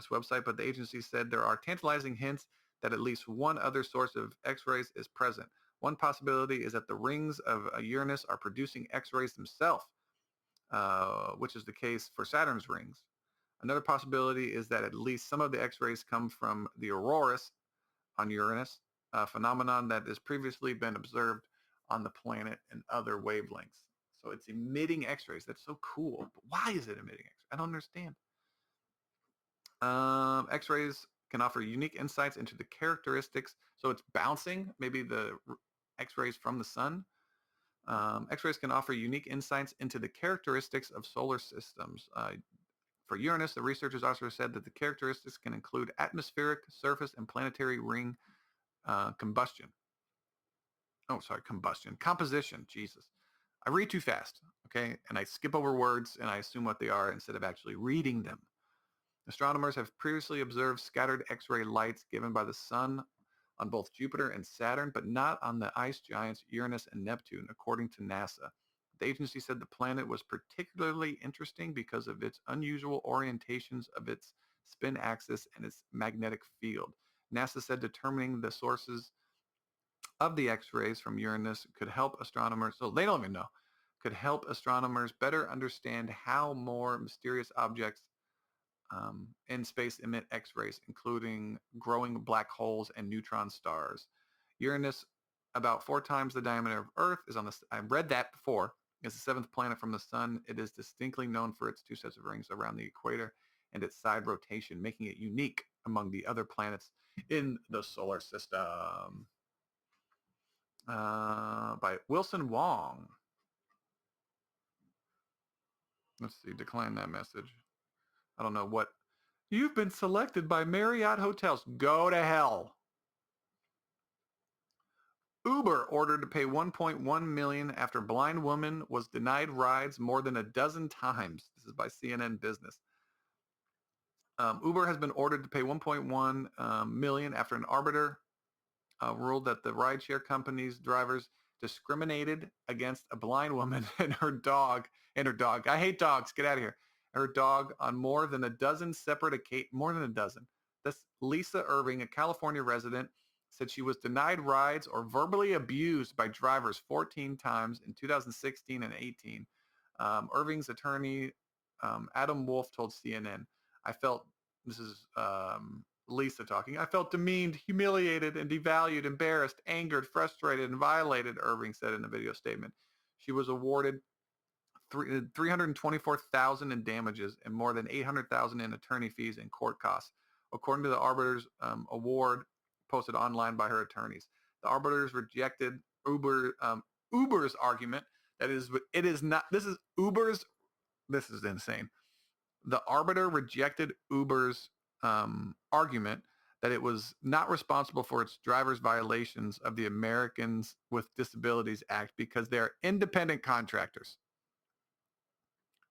website, but the agency said there are tantalizing hints that at least one other source of X-rays is present. One possibility is that the rings of Uranus are producing X-rays themselves, which is the case for Saturn's rings. Another possibility is that at least some of the X-rays come from the auroras on Uranus, a phenomenon that has previously been observed on the planet in other wavelengths. So it's emitting X-rays. That's so cool. But why is it emitting X-rays? I don't understand. X-rays can offer unique insights into the characteristics. So it's bouncing, maybe the X-rays from the sun. X-rays can offer unique insights into the characteristics of solar systems. For Uranus, the researchers also said that the characteristics can include atmospheric, surface, and planetary ring combustion. Composition. Jesus. I read too fast, okay? And I skip over words and I assume what they are instead of actually reading them. Astronomers have previously observed scattered X-ray lights given by the sun on both Jupiter and Saturn, but not on the ice giants Uranus and Neptune, according to NASA. The agency said the planet was particularly interesting because of its unusual orientations of its spin axis and its magnetic field. NASA said determining the sources of the X-rays from Uranus could help astronomers, so they don't even know, could help astronomers better understand how more mysterious objects in space emit X-rays, including growing black holes and neutron stars. Uranus, about 4 times the diameter of Earth, is on the, I read that before, is the 7th planet from the sun. It is distinctly known for its 2 sets of rings around the equator and its side rotation, making it unique among the other planets in the solar system. By Wilson Wong. Let's see, decline that message. I don't know what. You've been selected by Marriott Hotels. Go to hell. Uber ordered to pay $1.1 million after blind woman was denied rides more than a dozen times. This is by CNN Business. Uber has been ordered to pay $1.1 million after an arbiter ruled that the rideshare company's drivers discriminated against a blind woman and her dog. I hate dogs. Get out of here. Her dog on more than a dozen separate occasions. More than a dozen. This Lisa Irving, a California resident, said she was denied rides or verbally abused by drivers 14 times in 2016 and 18. Irving's attorney, Adam Wolf, told CNN, I felt, this is Lisa talking. I felt demeaned, humiliated, and devalued, embarrassed, angered, frustrated, and violated, Irving said in a video statement. She was awarded 324,000 in damages and more than 800,000 in attorney fees and court costs, according to the arbiters award posted online by her attorneys. The arbiters rejected Uber's argument that it is not. This is Uber's. This is insane. The arbiter rejected Uber's argument that it was not responsible for its drivers' violations of the Americans with Disabilities Act because they are independent contractors.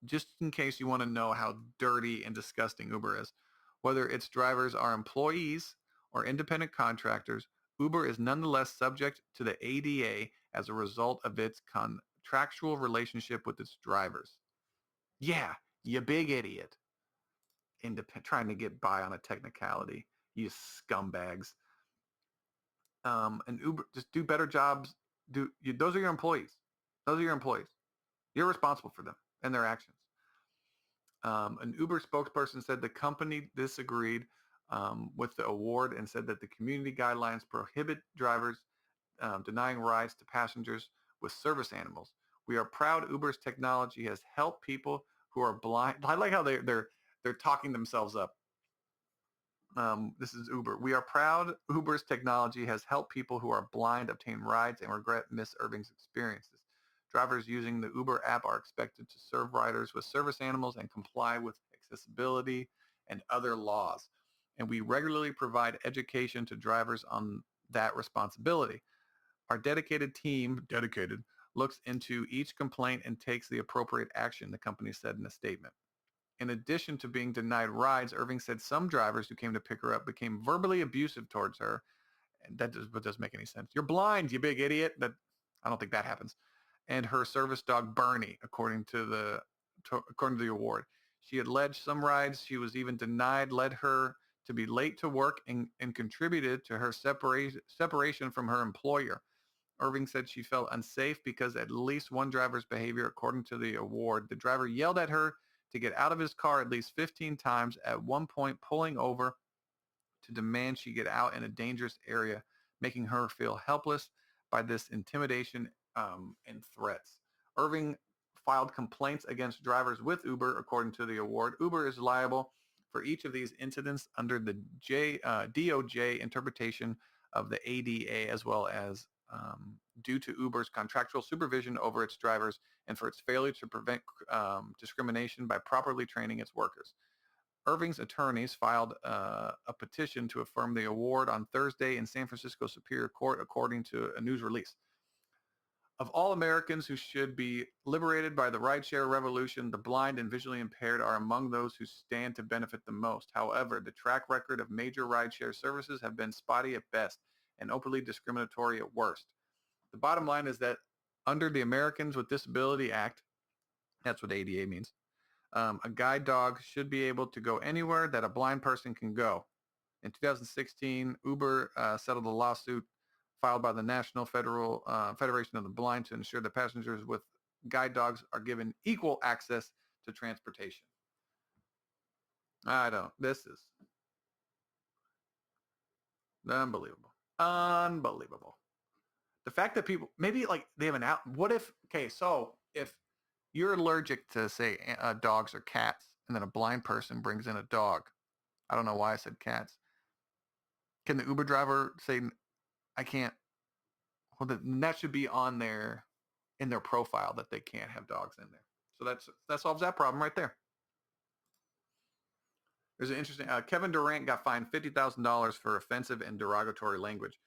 Just in case you want to know how dirty and disgusting Uber is, whether its drivers are employees or independent contractors, Uber is nonetheless subject to the ADA as a result of its contractual relationship with its drivers. Yeah, you big idiot. Trying to get by on a technicality, you scumbags. And Uber, just do better jobs. Those are your employees. Those are your employees. You're responsible for them and their actions. An Uber spokesperson said the company disagreed with the award and said that the community guidelines prohibit drivers denying rides to passengers with service animals. We are proud Uber's technology has helped people who are blind. I like how they're talking themselves up. This is Uber. We are proud Uber's technology has helped people who are blind obtain rides and regret Miss Irving's experiences. Drivers using the Uber app are expected to serve riders with service animals and comply with accessibility and other laws. And we regularly provide education to drivers on that responsibility. Our dedicated team, looks into each complaint and takes the appropriate action, the company said in a statement. In addition to being denied rides, Irving said some drivers who came to pick her up became verbally abusive towards her. And that doesn't make any sense. You're blind, you big idiot. I don't think that happens. And her service dog Bernie, according to the award. She had alleged some rides she was even denied led her to be late to work and contributed to her separation from her employer. Irving said she felt unsafe because at least one driver's behavior, according to the award, the driver yelled at her to get out of his car at least 15 times, at one point pulling over to demand she get out in a dangerous area, making her feel helpless by this intimidation and threats. Irving filed complaints against drivers with Uber, according to the award. Uber is liable for each of these incidents under the DOJ interpretation of the ADA, as well as due to Uber's contractual supervision over its drivers and for its failure to prevent discrimination by properly training its workers. Irving's attorneys filed a petition to affirm the award on Thursday in San Francisco Superior Court, according to a news release. Of all Americans who should be liberated by the rideshare revolution, the blind and visually impaired are among those who stand to benefit the most. However, the track record of major rideshare services have been spotty at best and openly discriminatory at worst. The bottom line is that under the Americans with Disability Act, that's what ADA means, a guide dog should be able to go anywhere that a blind person can go. In 2016, Uber settled a lawsuit filed by the National Federation of the Blind to ensure that passengers with guide dogs are given equal access to transportation. This is unbelievable. Unbelievable. The fact that people, maybe like they have an out, so if you're allergic to, say, dogs or cats, and then a blind person brings in a dog, I don't know why I said cats. Can the Uber driver say, I can't? Well, that should be on in their profile that they can't have dogs in there. So that solves that problem right there. There's an interesting, Kevin Durant got fined $50,000 for offensive and derogatory language.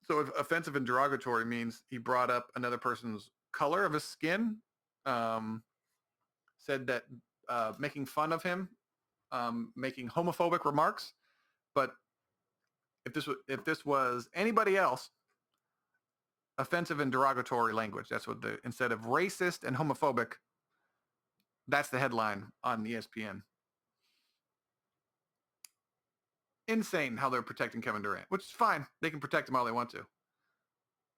So if offensive and derogatory means he brought up another person's color of his skin, said that making fun of him, making homophobic remarks. But if this was anybody else, offensive and derogatory language, that's what instead of racist and homophobic, that's the headline on ESPN. Insane how they're protecting Kevin Durant, which is fine. They can protect him all they want to.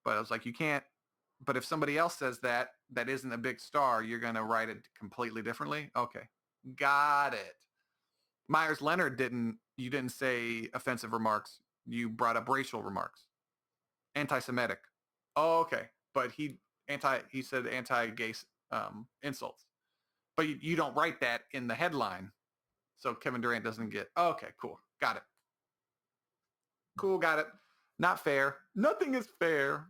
But I was like, you can't. But if somebody else says that isn't a big star, you're going to write it completely differently. Okay. Got it. Myers-Leonard you didn't say offensive remarks. You brought up racial remarks. Anti-Semitic. Oh, okay. But he said anti-gay insults. But you don't write that in the headline. So Kevin Durant doesn't get, oh, okay, cool. Got it. Cool, got it. Not fair. Nothing is fair.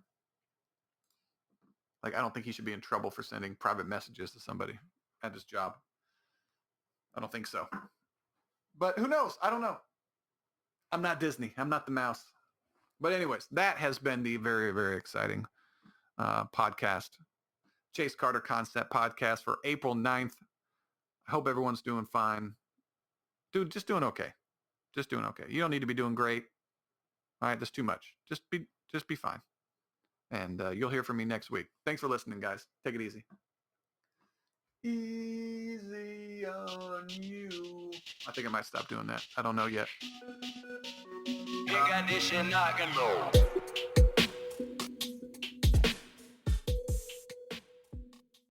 Like, I don't think he should be in trouble for sending private messages to somebody at his job. I don't think so. But who knows? I don't know. I'm not Disney. I'm not the mouse. But anyways, that has been the very, very exciting podcast. Chase Carter Concept Podcast for April 9th. I hope everyone's doing fine. Dude, just doing okay. Just doing okay. You don't need to be doing great. All right, that's too much. Just be fine. And you'll hear from me next week. Thanks for listening, guys. Take it easy. Easy on you. I think I might stop doing that. I don't know yet. You got this shit knocking, bro.